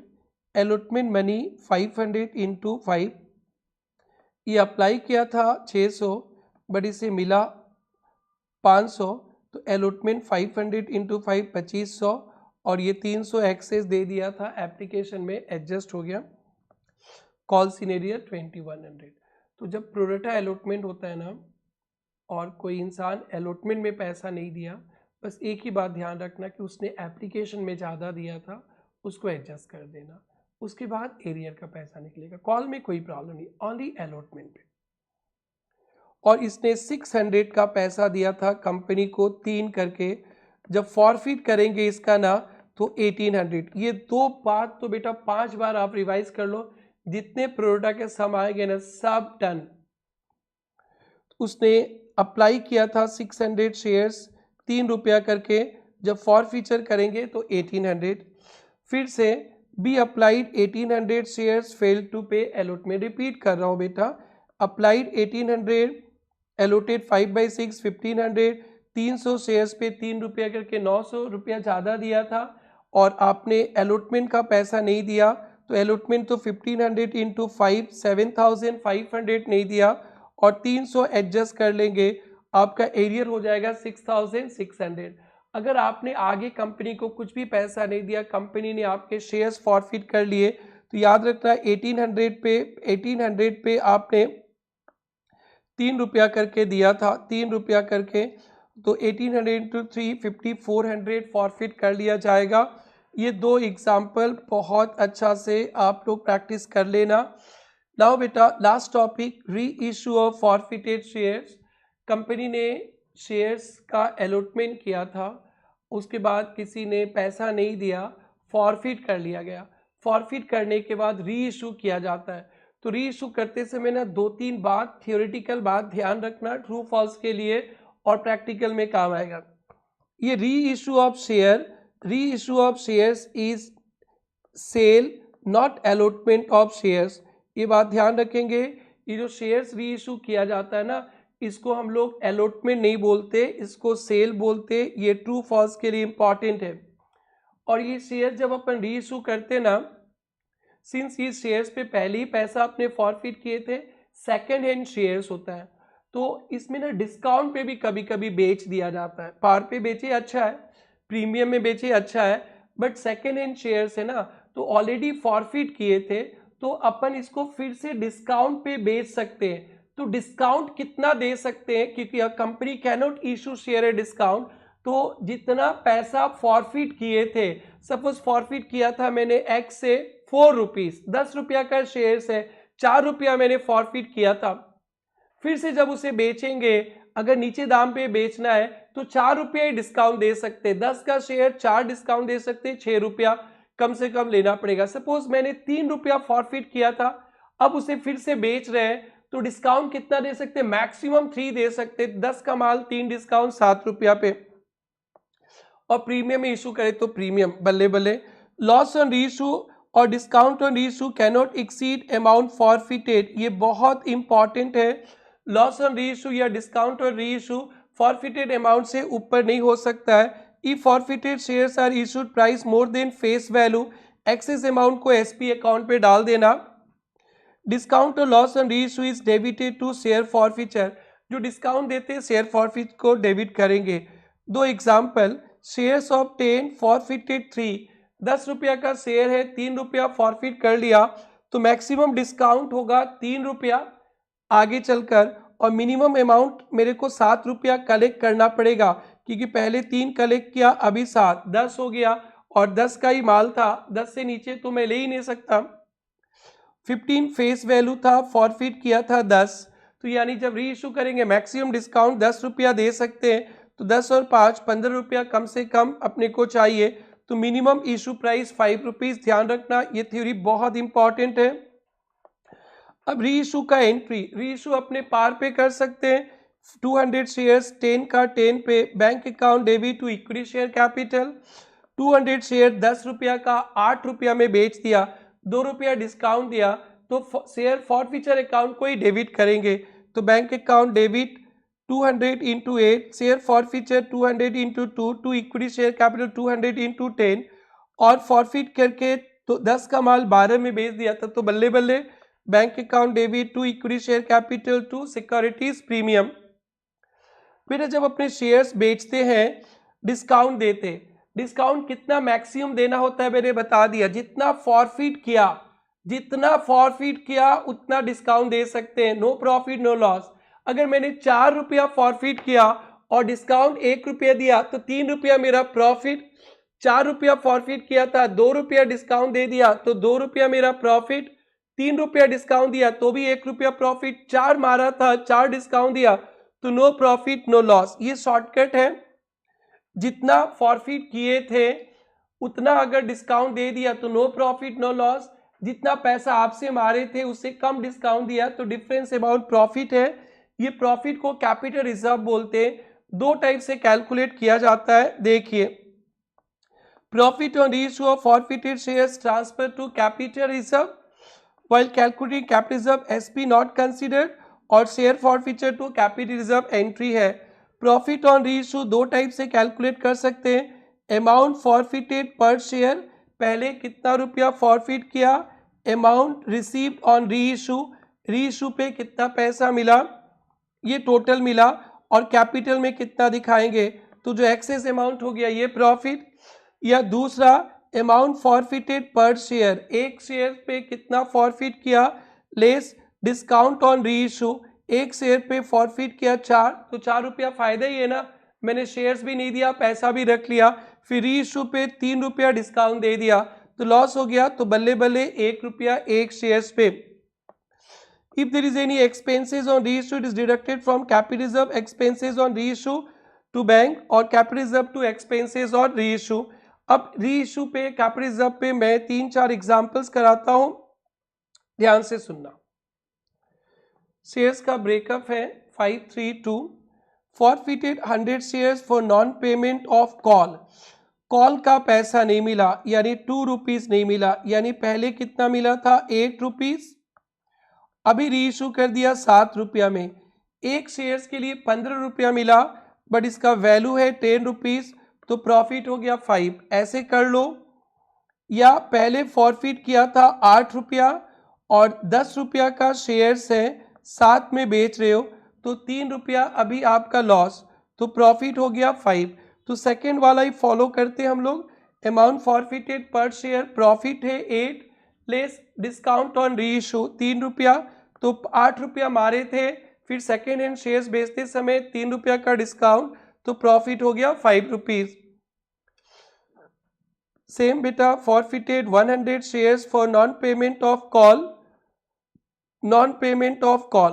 allotment money 500 into 5, ये अप्लाई किया था 600 बट इसे मिला 500, तो अलॉटमेंट 500 इंटू 5 2500, और ये 300 एक्सेस दे दिया था, एप्लीकेशन में एडजस्ट हो गया। Call in arrear 2100। तो जब प्रोरेटा अलॉटमेंट होता है ना, और कोई इंसान अलॉटमेंट में पैसा नहीं दिया, बस एक ही बात ध्यान रखना कि उसने एप्लीकेशन में ज़्यादा दिया था, उसको एडजस्ट कर देना, उसके बाद एरियर का पैसा निकलेगा। कॉल में कोई प्रॉब्लम नहीं, ओनली अलॉटमेंट पे। और इसने 600 का पैसा दिया था कंपनी को 3 करके, जब फॉरफिट करेंगे इसका ना तो 1800। ये 2 बात तो बेटा 5 बार आप रिवाइज कर लो, जितने प्रोडक्ट के सम आएंगे ना सब डन। उसने अप्लाई किया था 600 शेयर्स 3 रुपया करके, जब फॉर फीचर करेंगे तो 1800। फिर से B applied 1800 shares fail to pay allot में, रिपीट कर रहा हूँ बेटा, अप्लाइड 1800 एलोटेड 5/6 1500, 300 शेयर्स पे 3 रुपया करके 900 रुपया ज़्यादा दिया था और आपने एलोटमेंट का पैसा नहीं दिया, तो एलोटमेंट तो 1500 इंटू 5 7500 नहीं दिया और 300 एडजस्ट कर लेंगे, आपका एरियर हो जाएगा 6600। अगर आपने आगे कंपनी को कुछ भी पैसा नहीं दिया, कंपनी ने आपके शेयर्स फॉरफिट कर लिए, तो याद रखना 1800 पे आपने 3 रुपया करके दिया था, 3 रुपया करके, तो 1800 इंटू 3 5400 फॉरफिट कर लिया जाएगा। ये दो एग्जाम्पल बहुत अच्छा से आप लोग प्रैक्टिस कर लेना। नाउ बेटा लास्ट टॉपिक, री issue of forfeited shares. Company ने शेयर्स का अलॉटमेंट किया था, उसके बाद किसी ने पैसा नहीं दिया, फॉरफिट कर लिया गया। फॉरफिट करने के बाद री इशू किया जाता है। तो री इशू करते समय ना 2-3 बात, थियोरिटिकल बात ध्यान रखना ट्रू फॉल्स के लिए और प्रैक्टिकल में काम आएगा। ये reissue of shares is sale not allotment of shares. ये बात ध्यान रखेंगे, ये जो शेयर्स री इशू किया जाता है ना, इसको हम लोग अलॉटमेंट नहीं बोलते, इसको सेल बोलते। ये ट्रू फॉल्स के लिए इंपॉर्टेंट है। और ये शेयर जब अपन री इशू करते ना, सिंस ये शेयर्स पे पहले ही पैसा अपने फॉरफिट किए थे, सेकेंड हैंड शेयर्स होता है, तो इसमें ना डिस्काउंट पे भी कभी कभी बेच दिया जाता है। पार पे बेचे अच्छा है, प्रीमियम में बेचे अच्छा है, बट सेकेंड हैंड शेयर्स है ना, तो ऑलरेडी फॉरफिट किए थे, तो अपन इसको फिर से डिस्काउंट पे बेच सकते हैं। तो डिस्काउंट कितना दे सकते हैं, क्योंकि company can not issue share a discount. तो जितना पैसा फॉरफिट किए थे, सपोज फॉरफिट किया था मैंने एक्स से 4 रुपीज, 10 रुपया का शेयर है, 4 रुपया मैंने फॉरफिट किया था। फिर से जब उसे बेचेंगे, अगर नीचे दाम पे बेचना है तो 4 रुपया ही डिस्काउंट दे सकते, 10 का शेयर 4 डिस्काउंट दे सकते, 6 रुपया कम से कम लेना पड़ेगा। सपोज मैंने 3 रुपया फॉरफिट किया था, अब उसे फिर से बेच रहे हैं, तो डिस्काउंट कितना दे सकते, मैक्सिमम 3 दे सकते, 10 का माल 3 डिस्काउंट 7 रुपया पे। और प्रीमियम में इशू करे तो प्रीमियम, बल्ले बल्ले। लॉस ऑन रीइशू और discount on reissue can not exceed amount forfeited, ये बहुत इंपॉर्टेंट है। लॉस ऑन रीइशू या discount on reissue forfeited amount से ऊपर नहीं हो सकता है। If forfeited shares are issued price more than face value, excess amount को एसपी अकाउंट पे डाल देना। डिस्काउंट और loss on reissue is debited to share forfeiture, जो डिस्काउंट देते हैं शेयर फॉरफिट को डेबिट करेंगे। दो एग्जाम्पल, शेयर्स ऑफ 10 फॉरफिटेड 3, 10 रुपया का शेयर है, 3 रुपया फॉरफिट कर लिया, तो मैक्सिमम डिस्काउंट होगा 3 रुपया आगे चलकर, और मिनिमम अमाउंट मेरे को 7 रुपया कलेक्ट करना पड़ेगा, क्योंकि पहले 3 कलेक्ट किया, अभी 7, 10 हो गया, और 10 का ही माल था, 10 से नीचे तो मैं ले ही नहीं सकता। 15 फेस वैल्यू था, फॉरफिट किया था 10, तो यानी जब री इशू करेंगे मैक्सिमम डिस्काउंट 10 रुपया दे सकते हैं, तो 10 और 5 15 रुपया कम से कम अपने को चाहिए, तो मिनिमम इशू प्राइस 5 रुपीज। ध्यान रखना, ये थ्योरी बहुत इंपॉर्टेंट है। अब री इशू का एंट्री, री इशू अपने पार पे कर सकते हैं। 200 शेयर्स 10 का 10 पे, bank account debit to equity share capital. 200 share 10 रुपया का 8 रुपया में बेच दिया, 2 रुपया डिस्काउंट दिया, तो शेयर फॉरफिचर अकाउंट को ही डेबिट करेंगे। तो bank account debit 200 into 8, share forfeiture 200 into 2, to equity share capital 200 into 10, और फॉरफिट करके तो 10 का माल 12 में बेच दिया था, तो बल्ले बल्ले bank account debit to equity share capital to securities premium. फिर जब अपने शेयर्स बेचते हैं, डिस्काउंट देते, डिस्काउंट कितना मैक्सिमम देना होता है मैंने बता दिया, जितना फॉरफिट किया उतना डिस्काउंट दे सकते हैं, नो प्रॉफिट नो लॉस। अगर मैंने 4 रुपया फॉरफिट किया और डिस्काउंट 1 रुपया दिया, तो 3 रुपया मेरा प्रॉफिट। 4 रुपया फॉरफिट किया था, 2 रुपया डिस्काउंट दे दिया, तो 2 रुपया मेरा प्रॉफिट। 3 रुपया डिस्काउंट दिया तो भी 1 रुपया प्रॉफिट। 4 मारा था, 4 डिस्काउंट दिया, तो नो प्रॉफिट नो लॉस। ये शॉर्टकट है, जितना फॉरफिट किए थे उतना अगर डिस्काउंट दे दिया तो नो प्रॉफिट नो लॉस, जितना पैसा आपसे मारे थे उससे कम डिस्काउंट दिया तो डिफरेंस अमाउंट प्रॉफिट है। ये प्रॉफिट को कैपिटल रिजर्व बोलते हैं। दो टाइप से कैलकुलेट किया जाता है, देखिए। Profit on reissue of forfeited shares transfer to capital reserve while calculating capital reserve SP not considered और share forfeiture to capital reserve entry है। प्रॉफिट ऑन रीइश्यू दो टाइप से कैलकुलेट कर सकते हैं। अमाउंट फॉरफिटेड पर शेयर, पहले कितना रुपया फॉरफिट किया, amount received on reissue, reissue पे कितना पैसा मिला, ये टोटल मिला, और कैपिटल में कितना दिखाएंगे, तो जो एक्सेस अमाउंट हो गया ये प्रॉफिट। या दूसरा अमाउंट फॉरफिटेड पर शेयर, एक शेयर पे कितना फॉरफिट किया, लेस डिस्काउंट ऑन रीइश्यू, एक शेयर पे फॉरफिट किया 4, तो 4 रुपया फायदा ही है ना, मैंने शेयर्स भी नहीं दिया, पैसा भी रख लिया, फिर रीइश्यू पे 3 रुपया डिस्काउंट दे दिया तो लॉस हो गया, तो बल्ले बल्ले 1 रुपया एक शेयर्स पे। If there is any expenses on reissue, it is deducted from capital reserve expenses on reissue to bank और capital reserve to expenses on reissue। अब रीइश्यू पे कैपिटल रिजर्व पे मैं 3-4 एग्जांपल्स कराता हूं, ध्यान से सुनना। शेयर्स का ब्रेकअप है 532। Forfeited 100 shares for non payment of call, call का पैसा नहीं मिला यानी 2 रुपीज नहीं मिला, यानी पहले कितना मिला था 8 रुपीज, अभी रीइश्यू कर दिया 7 रुपया में, एक शेयर्स के लिए 15 रुपया मिला बट इसका वैल्यू है 10 रुपीज, तो प्रॉफिट हो गया 5, ऐसे कर लो। या पहले फॉरफिट किया था 8 रुपया और 10 रुपया का शेयर्स है, 7 में बेच रहे हो तो 3 रुपया अभी आपका लॉस, तो प्रॉफिट हो गया 5। तो सेकेंड वाला ही फॉलो करते हम लोग। अमाउंट फॉरफिटेड पर शेयर, प्रॉफिट है 8 लेस डिस्काउंट ऑन रीइश्यू 3 रुपया, तो 8 रुपया मारे थे, फिर सेकेंड हैंड शेयर्स बेचते समय 3 रुपया का डिस्काउंट, तो प्रॉफिट हो गया 5 रुपीज। सेम बेटा, forfeited 100 shares for non payment of call, non payment of call,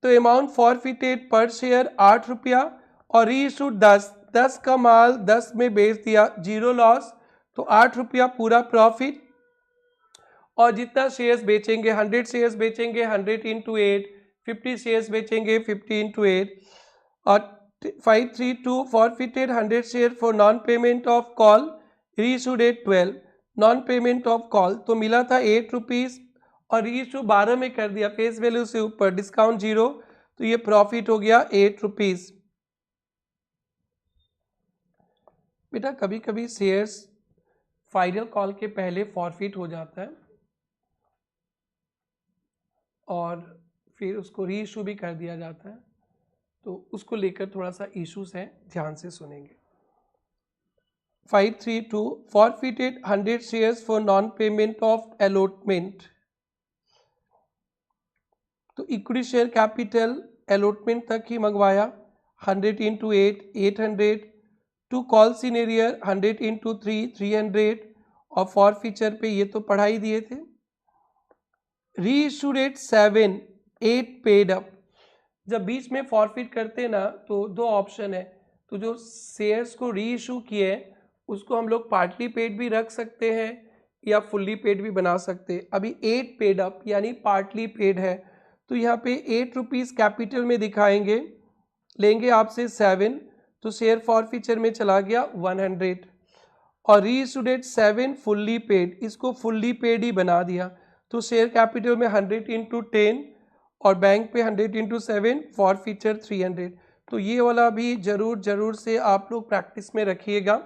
तो अमाउंट फॉरफिटेड पर शेयर 8 रुपया और रीइश्यूड 10 का माल 10 में बेच दिया, 0 लॉस, तो 8 रुपया पूरा प्रॉफिट। और जितना शेयर्स बेचेंगे, 100 शेयर्स बेचेंगे 100 इंटू 8, 50 शेयर्स बेचेंगे 50 इंटू 8। और 532 forfeited 100 share for non payment of call, reissued 12, non payment of call, तो मिला था 8 रुपीज और रीइश्यू 12 में कर दिया, फेस वैल्यू से ऊपर, डिस्काउंट 0, तो ये प्रॉफिट हो गया 8 रुपीज। बेटा कभी कभी शेयर्स फाइनल कॉल के पहले फॉरफिट हो जाता है और फिर उसको रीइश्यू भी कर दिया जाता है, तो उसको लेकर थोड़ा सा इश्यूज है, ध्यान से सुनेंगे। 532 forfeited 100 shares for non payment of allotment, तो इक्विटी शेयर कैपिटल अलॉटमेंट तक ही मंगवाया, 100 इंटू 8 800, टू कॉल सीनेरियर 100 इंटू 3 300, और फॉरफीचर पे ये तो पढ़ाई दिए थे। रीइश्यू रेट 7 8 पेड अप, जब बीच में फॉरफिट करते ना तो दो ऑप्शन है, तो जो शेयर्स को रीइश्यू किए उसको हम लोग पार्टली पेड भी रख सकते हैं या फुल्ली पेड भी बना सकते हैं। अभी 8 पेड अप यानी पार्टली पेड है, तो यहाँ पे 8 रुपीज़ कैपिटल में दिखाएंगे, लेंगे आपसे 7, तो शेयर फॉरफीचर में चला गया 100, और रीइश्यू डेट 7 फुल्ली पेड, इसको फुल्ली पेड ही बना दिया, तो शेयर कैपिटल में 100 इंटू 10 और बैंक पे 100 इंटू 7, फॉरफीचर 300, तो ये वाला भी जरूर से आप लोग प्रैक्टिस में रखिएगा।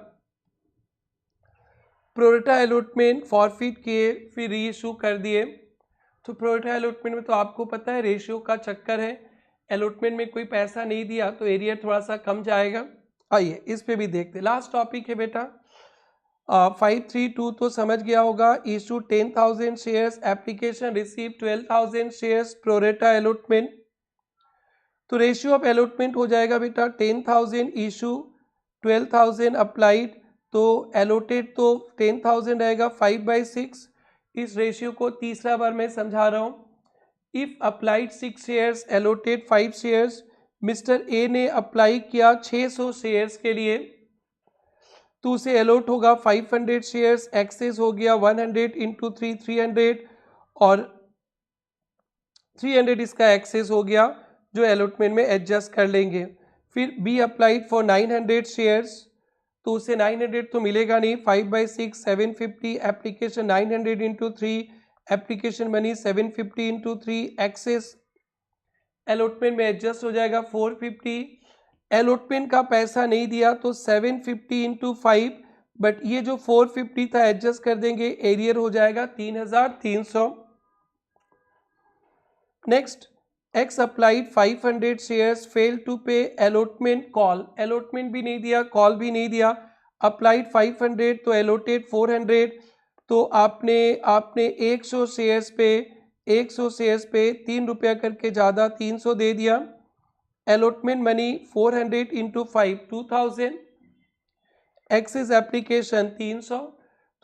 प्रोरेटा अलॉटमेंट फॉरफिट किए फिर रीइश्यू कर दिए, तो प्रोरेटा अलॉटमेंट में तो आपको पता है रेशियो का चक्कर है, अलॉटमेंट में कोई पैसा नहीं दिया तो एरिया थोड़ा सा कम जाएगा। आइए इस पे भी देखते, लास्ट टॉपिक है बेटा 532 तो समझ गया होगा, issue 10,000 shares, application receive 12,000 shares, pro rata allotment, तो रेशियो ऑफ अलॉटमेंट हो जाएगा बेटा 10,000 इशू 12,000 अप्लाइड, तो एलोटेड तो 10,000 रहेगा 5/6। इस रेशियो को तीसरा बार मैं समझा रहा हूँ। If applied 6 shares allotted 5 shares, mister A ने अप्लाई किया 600 शेयर्स के लिए, तो उसे एलोट होगा 500 शेयर्स, एक्सेस हो गया 100 इंटू 3 300, और 300 इसका एक्सेस हो गया जो अलॉटमेंट में एडजस्ट कर लेंगे। फिर बी अप्लाइड फॉर 900 शेयर्स, तो उसे 900 तो मिलेगा नहीं, 5/6 750, application 900 into 3, application money 750 into 3, excess allotment में एडजस्ट हो जाएगा 450। अलॉटमेंट का पैसा नहीं दिया तो 750 इंटू 5, बट ये जो 450 था एडजस्ट कर देंगे, एरियर हो जाएगा 3300। Next, X applied 500 shares, fail to pay allotment call, allotment भी नहीं दिया, कॉल भी नहीं दिया, अप्लाइड 500 तो एलोटेड 400, तो आपने 100 शेयर्स पे 3 रुपया करके ज़्यादा 300 दे दिया। Allotment money 400 into 5 2000, excess application 300,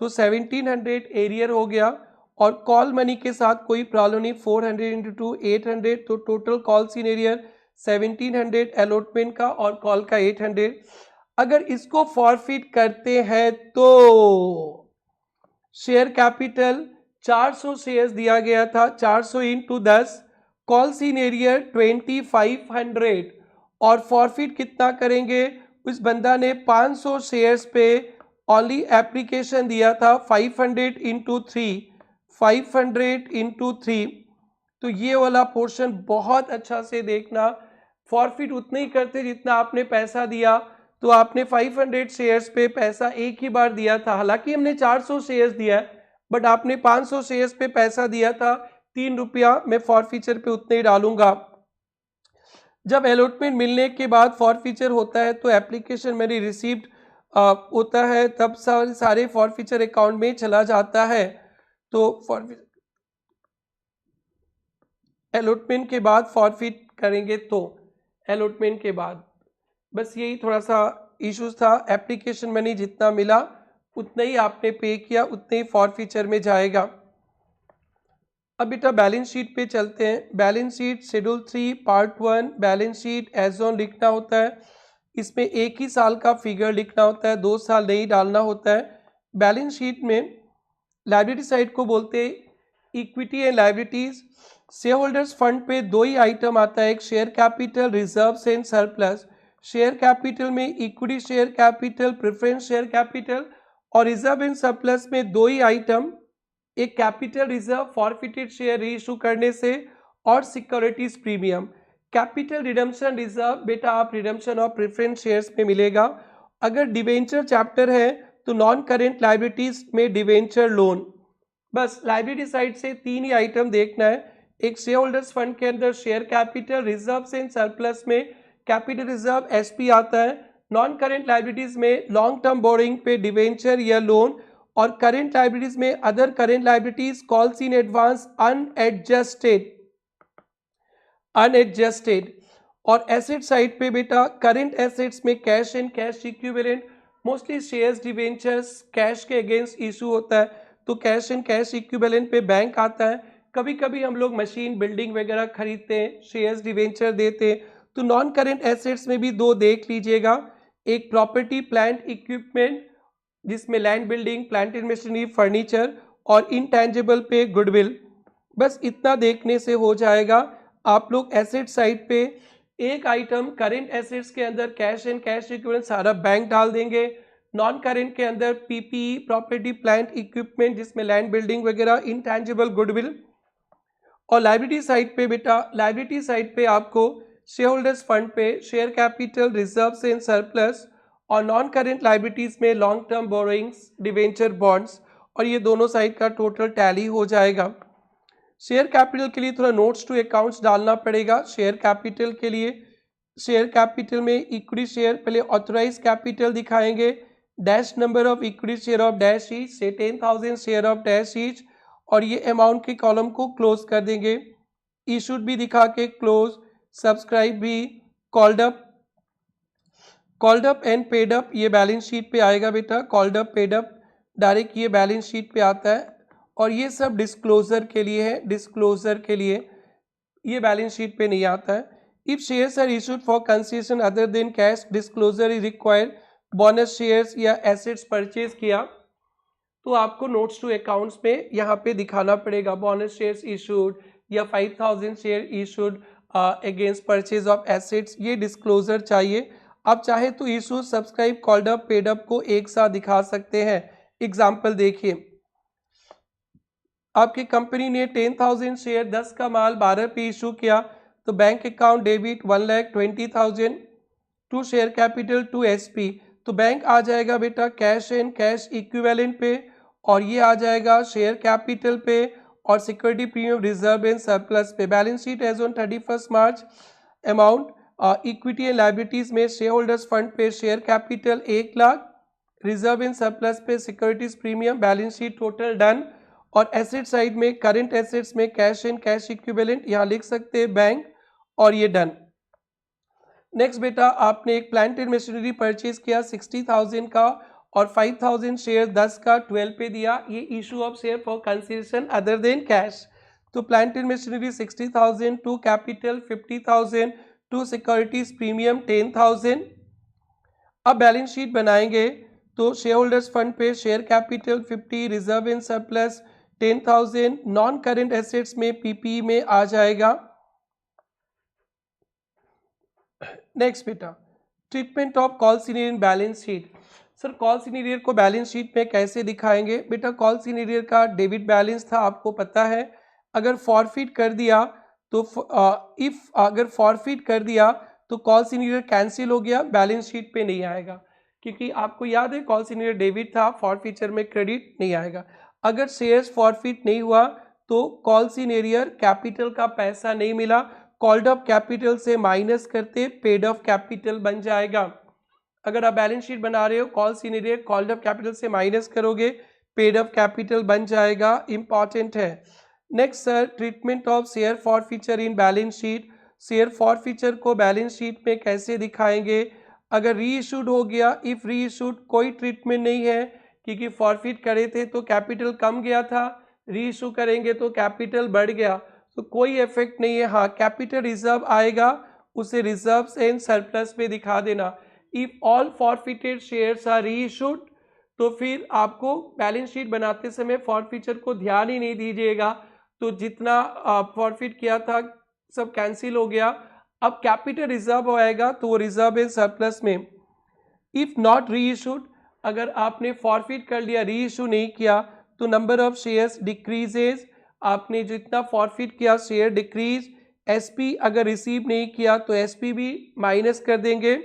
तो 1700 एरियर हो गया। और कॉल मनी के साथ कोई प्रॉब्लम नहीं, 400 इंटू 2 800, तो total calls in arrear 1700 allotment का और कॉल का 800। अगर इसको फॉरफिट करते हैं तो शेयर कैपिटल 400 शेयर्स दिया गया था, 400 इंटू 10, कॉल्स इन एरियर 2500, और फॉरफिट कितना करेंगे, उस बंदा ने 500 शेयर्स पे ओनली एप्लीकेशन दिया था 500 इंटू 3, 500 इंटू 3, तो ये वाला पोर्शन बहुत अच्छा से देखना। फॉरफिट उतने ही करते जितना आपने पैसा दिया, तो आपने 500 शेयर्स पे पैसा एक ही बार दिया था, हालांकि हमने 400 शेयर्स दिया है, बट आपने 500 शेयर्स पे पैसा दिया था 3 रुपया, मैं फॉरफीचर पे उतने ही डालूंगा। जब अलॉटमेंट मिलने के बाद फॉरफीचर होता है तो एप्लीकेशन मेरी रिसीव्ड होता है, तब सारे फॉरफीचर अकाउंट में चला जाता है। तो फॉरफीचर अलॉटमेंट के बाद फॉरफिट करेंगे, तो अलॉटमेंट के बाद बस यही थोड़ा सा इश्यूज था। एप्लीकेशन मनी जितना मिला उतना ही आपने पे किया, उतने ही फॉरफीचर में जाएगा। अब बेटा बैलेंस शीट पे चलते हैं। Balance sheet schedule 3 part 1, balance sheet as on लिखना होता है, इसमें एक ही साल का फिगर लिखना होता है, 2 साल नहीं डालना होता है। बैलेंस शीट में लाइबिलिटी साइड को बोलते हैं equity and liabilities. Shareholders fund पे दो ही आइटम आता है, एक share capital, reserves and surplus. Share capital में equity share capital, preference share capital, और रिजर्व एंड सरप्लस में दो ही आइटम, एक capital reserve forfeited share reissue करने से, और securities premium. Capital redemption reserve बेटा आप रिडम्पशन ऑफ प्रेफरेंस शेयर्स में मिलेगा। अगर डिवेंचर चैप्टर है तो नॉन करेंट लाइबिलिटीज में डिवेंचर लोन। बस लाइबिलिटी साइड से 3 ही आइटम देखना है, एक शेयर होल्डर्स फंड के अंदर share capital, reserve and surplus में कैपिटल रिजर्व एसपी आता है, नॉन करेंट लाइबिलिटीज में लॉन्ग टर्म बोरिंग पे डिवेंचर या लोन, और करेंट लाइबिलिटीज में other current liabilities, calls in advance, unadjusted. और एसेट साइड पे बेटा करेंट एसेट्स में cash and cash equivalent, mostly shares debentures cash के अगेंस्ट इशू होता है, तो कैश एंड कैश इक्विवेलेंट पे बैंक आता है। कभी कभी हम लोग मशीन बिल्डिंग वगैरह खरीदते हैं, शेयर्स डिवेंचर देते हैं, तो नॉन करेंट एसेट्स में भी दो देख लीजिएगा, एक प्रॉपर्टी प्लांट इक्विपमेंट जिसमें land building, plant and machinery, furniture, और इनटेंजिबल पे गुडविल। बस इतना देखने से हो जाएगा। आप लोग एसेट साइड पे एक आइटम करेंट एसेट्स के अंदर कैश एंड कैश इक्विवेलेंट सारा बैंक डाल देंगे, नॉन करेंट के अंदर पीपीई, प्रॉपर्टी प्लांट इक्विपमेंट जिसमें लैंड बिल्डिंग वगैरह, इनटेंजिबल गुडविल। और लाइबिलिटी साइड पे बेटा, लाइबिलिटी साइड पे आपको शेयर होल्डर्स फंड पे share capital, reserves and surplus, और नॉन करेंट लाइबिलिटीज में long term borrowings, debenture, bonds, और ये दोनों साइड का टोटल टैली हो जाएगा। शेयर कैपिटल के लिए थोड़ा नोट्स टू अकाउंट्स डालना पड़ेगा। शेयर कैपिटल के लिए, शेयर कैपिटल में इक्विटी शेयर पहले ऑथराइज कैपिटल दिखाएंगे, dash number of equity share of dash each से 10,000 शेयर ऑफ डैश ईच, और ये अमाउंट के कॉलम को क्लोज कर देंगे, इशूड भी दिखा के क्लोज, सब्सक्राइब भी, called up and paid up, ये बैलेंस शीट पे आएगा बेटा, called up, paid up direct ये बैलेंस शीट पे आता है, और ये सब डिस्क्लोजर के लिए है, डिस्क्लोजर के लिए, ये बैलेंस शीट पे नहीं आता है। If shares are issued for consideration other than cash, disclosure is required. Bonus shares या एसेट्स परचेज किया तो आपको नोट्स टू अकाउंट्स में यहाँ पे दिखाना पड़ेगा बोनस शेयर्स इशूड या 5000 share issued against purchase of assets, ये डिस्क्लोजर चाहिए। आप चाहे तो issue, subscribe, called up, paid up को एक साथ दिखा सकते हैं। एग्जाम्पल देखिए, आपकी कंपनी ने 10,000 शेयर 10 का माल 12 पे इशू किया, तो bank account debit 1,20,000 to share capital to SP, तो बैंक आ जाएगा बेटा कैश एंड कैश इक्विवेलेंट पे, और ये आ जाएगा शेयर कैपिटल पे और security premium reserve and surplus पे। Balance sheet as on 31 March amount equity and liabilities में शेयर होल्डर्स फंड पे share capital 1 lakh, reserve and surplus पे securities premium, balance sheet total done. और एसेट साइड में current assets में cash and cash equivalent यहाँ लिख सकते हैं बैंक, और ये डन। नेक्स्ट बेटा, आपने एक प्लांट एंड मशीनरी परचेज किया 60,000 का और 5,000 शेयर 10 का 12 पे दिया, ये issue of share for consideration other than cash. तो plant and machinery 60,000 to capital 50,000 to securities premium 10,000। अब बैलेंस शीट बनाएंगे तो शेयर होल्डर्स फंड पे share capital 50, reserve and surplus 10,000, non current assets में पीपी में आ जाएगा। नेक्स्ट बेटा, treatment of call senior in balance sheet. Sir call senior को बैलेंस शीट में कैसे दिखाएंगे? बेटा कॉल सीनियर का डेबिट बैलेंस था, आपको पता है। अगर फॉरफिट कर दिया तो अगर फॉरफिट कर दिया तो कॉल सीनियर कैंसिल हो गया, बैलेंस शीट पे नहीं आएगा, क्योंकि आपको याद है कॉल सीनियर डेबिट था, फॉरफीचर में क्रेडिट नहीं आएगा। अगर शेयर्स फॉरफिट नहीं हुआ तो कॉल सीनियर कैपिटल का पैसा नहीं मिला, कॉल्ड अप कैपिटल से माइनस करते पेड ऑफ कैपिटल बन जाएगा। अगर आप बैलेंस शीट बना रहे हो call senior called up capital से माइनस करोगे, पेड ऑफ कैपिटल बन जाएगा, इंपॉर्टेंट है। Next sir, treatment of share forfeiture in balance sheet. Share forfeiture को बैलेंस शीट में कैसे दिखाएंगे? अगर री इशूड हो गया, इफ री इशूड कोई ट्रीटमेंट नहीं है, क्योंकि फॉरफिट करे थे तो कैपिटल कम गया था, री इशू करेंगे तो कैपिटल बढ़ गया, तो कोई इफेक्ट नहीं है। हाँ, कैपिटल रिजर्व आएगा, उसे रिजर्व्स एंड सरप्लस पे दिखा देना। If all forfeited shares are reissued, तो फिर आपको बैलेंस शीट बनाते समय फॉरफीचर को ध्यान ही नहीं दीजिएगा, तो जितना फॉरफिट किया था सब कैंसिल हो गया। अब कैपिटल रिजर्व आएगा तो वो रिजर्व एंड सरप्लस में। इफ नॉट री इशूड, अगर आपने फॉरफिट कर लिया, री इशू नहीं किया, तो नंबर ऑफ शेयर्स डिक्रीजेज, आपने जितना फॉरफिट किया शेयर डिक्रीज। एसपी अगर रिसीव नहीं किया तो एसपी भी माइनस कर देंगे,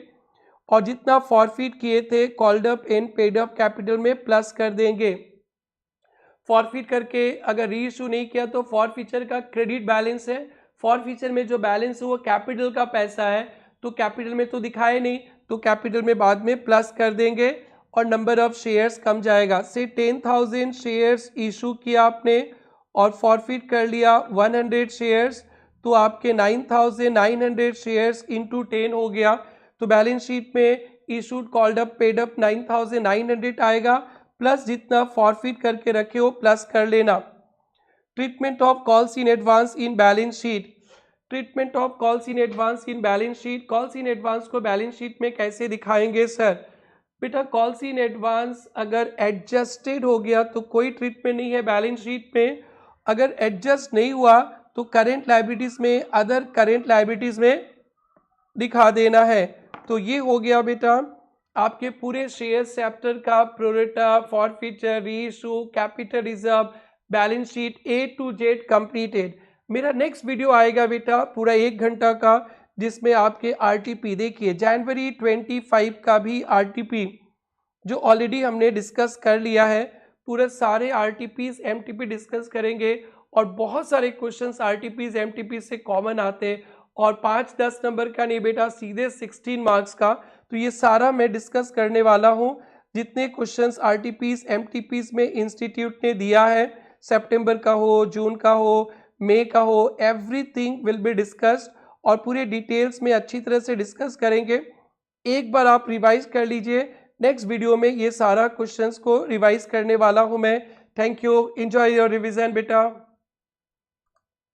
और जितना फॉरफिट किए थे called up and paid up capital में प्लस कर देंगे। फॉरफिट करके अगर री इशू नहीं किया तो फॉरफीचर का क्रेडिट बैलेंस है, फॉरफीचर में जो बैलेंस है वो कैपिटल का पैसा है, तो कैपिटल में तो दिखाए नहीं, तो कैपिटल में बाद में प्लस कर देंगे और नंबर ऑफ शेयर्स कम जाएगा। से 10,000 शेयर्स इशू किया आपने और फॉरफिट कर लिया 100 शेयर्स, तो आपके 9,900 शेयर्स इंटू 10 हो गया, तो बैलेंस शीट में issued called up paid up 9,900 आएगा, प्लस जितना फॉरफिट करके रखे हो प्लस कर लेना। Treatment of calls in advance in balance sheet. Treatment of calls in advance in balance sheet, calls in advance को बैलेंस शीट में कैसे दिखाएंगे सर? बेटा कॉल्स इन एडवांस अगर एडजस्टेड हो गया तो कोई ट्रीटमेंट नहीं है बैलेंस शीट में, अगर एडजस्ट नहीं हुआ तो करेंट लायबिलिटीज में, अदर करेंट लायबिलिटीज में दिखा देना है। तो ये हो गया बेटा आपके पूरे शेयर चैप्टर का प्रोरेटा, फॉरफीचर, री issue, capital reserve, balance sheet A to Z completed. मेरा नेक्स्ट वीडियो आएगा बेटा पूरा 1 घंटा का, जिसमें आपके आरटीपी देखिए जनवरी 25 का भी आरटीपी जो ऑलरेडी हमने डिस्कस कर लिया है, पूरे सारे आरटीपीज एमटीपी डिस्कस करेंगे और बहुत सारे क्वेश्चंस आरटीपीज एमटीपी से कॉमन आते हैं और 5-10 नंबर का नहीं बेटा, सीधे 16 मार्क्स का। तो ये सारा मैं डिस्कस करने वाला हूँ, जितने क्वेश्चंस आरटीपीज एमटीपीज में इंस्टीट्यूट ने दिया है, सितंबर का हो, जून का हो, मई का हो, एवरीथिंग विल बी डिस्कस्ड और पूरे डिटेल्स में अच्छी तरह से डिस्कस करेंगे। एक बार आप रिवाइज कर लीजिए, नेक्स्ट वीडियो में ये सारा क्वेश्चंस को रिवाइज करने वाला हूँ मैं। Thank you, enjoy your revision बेटा।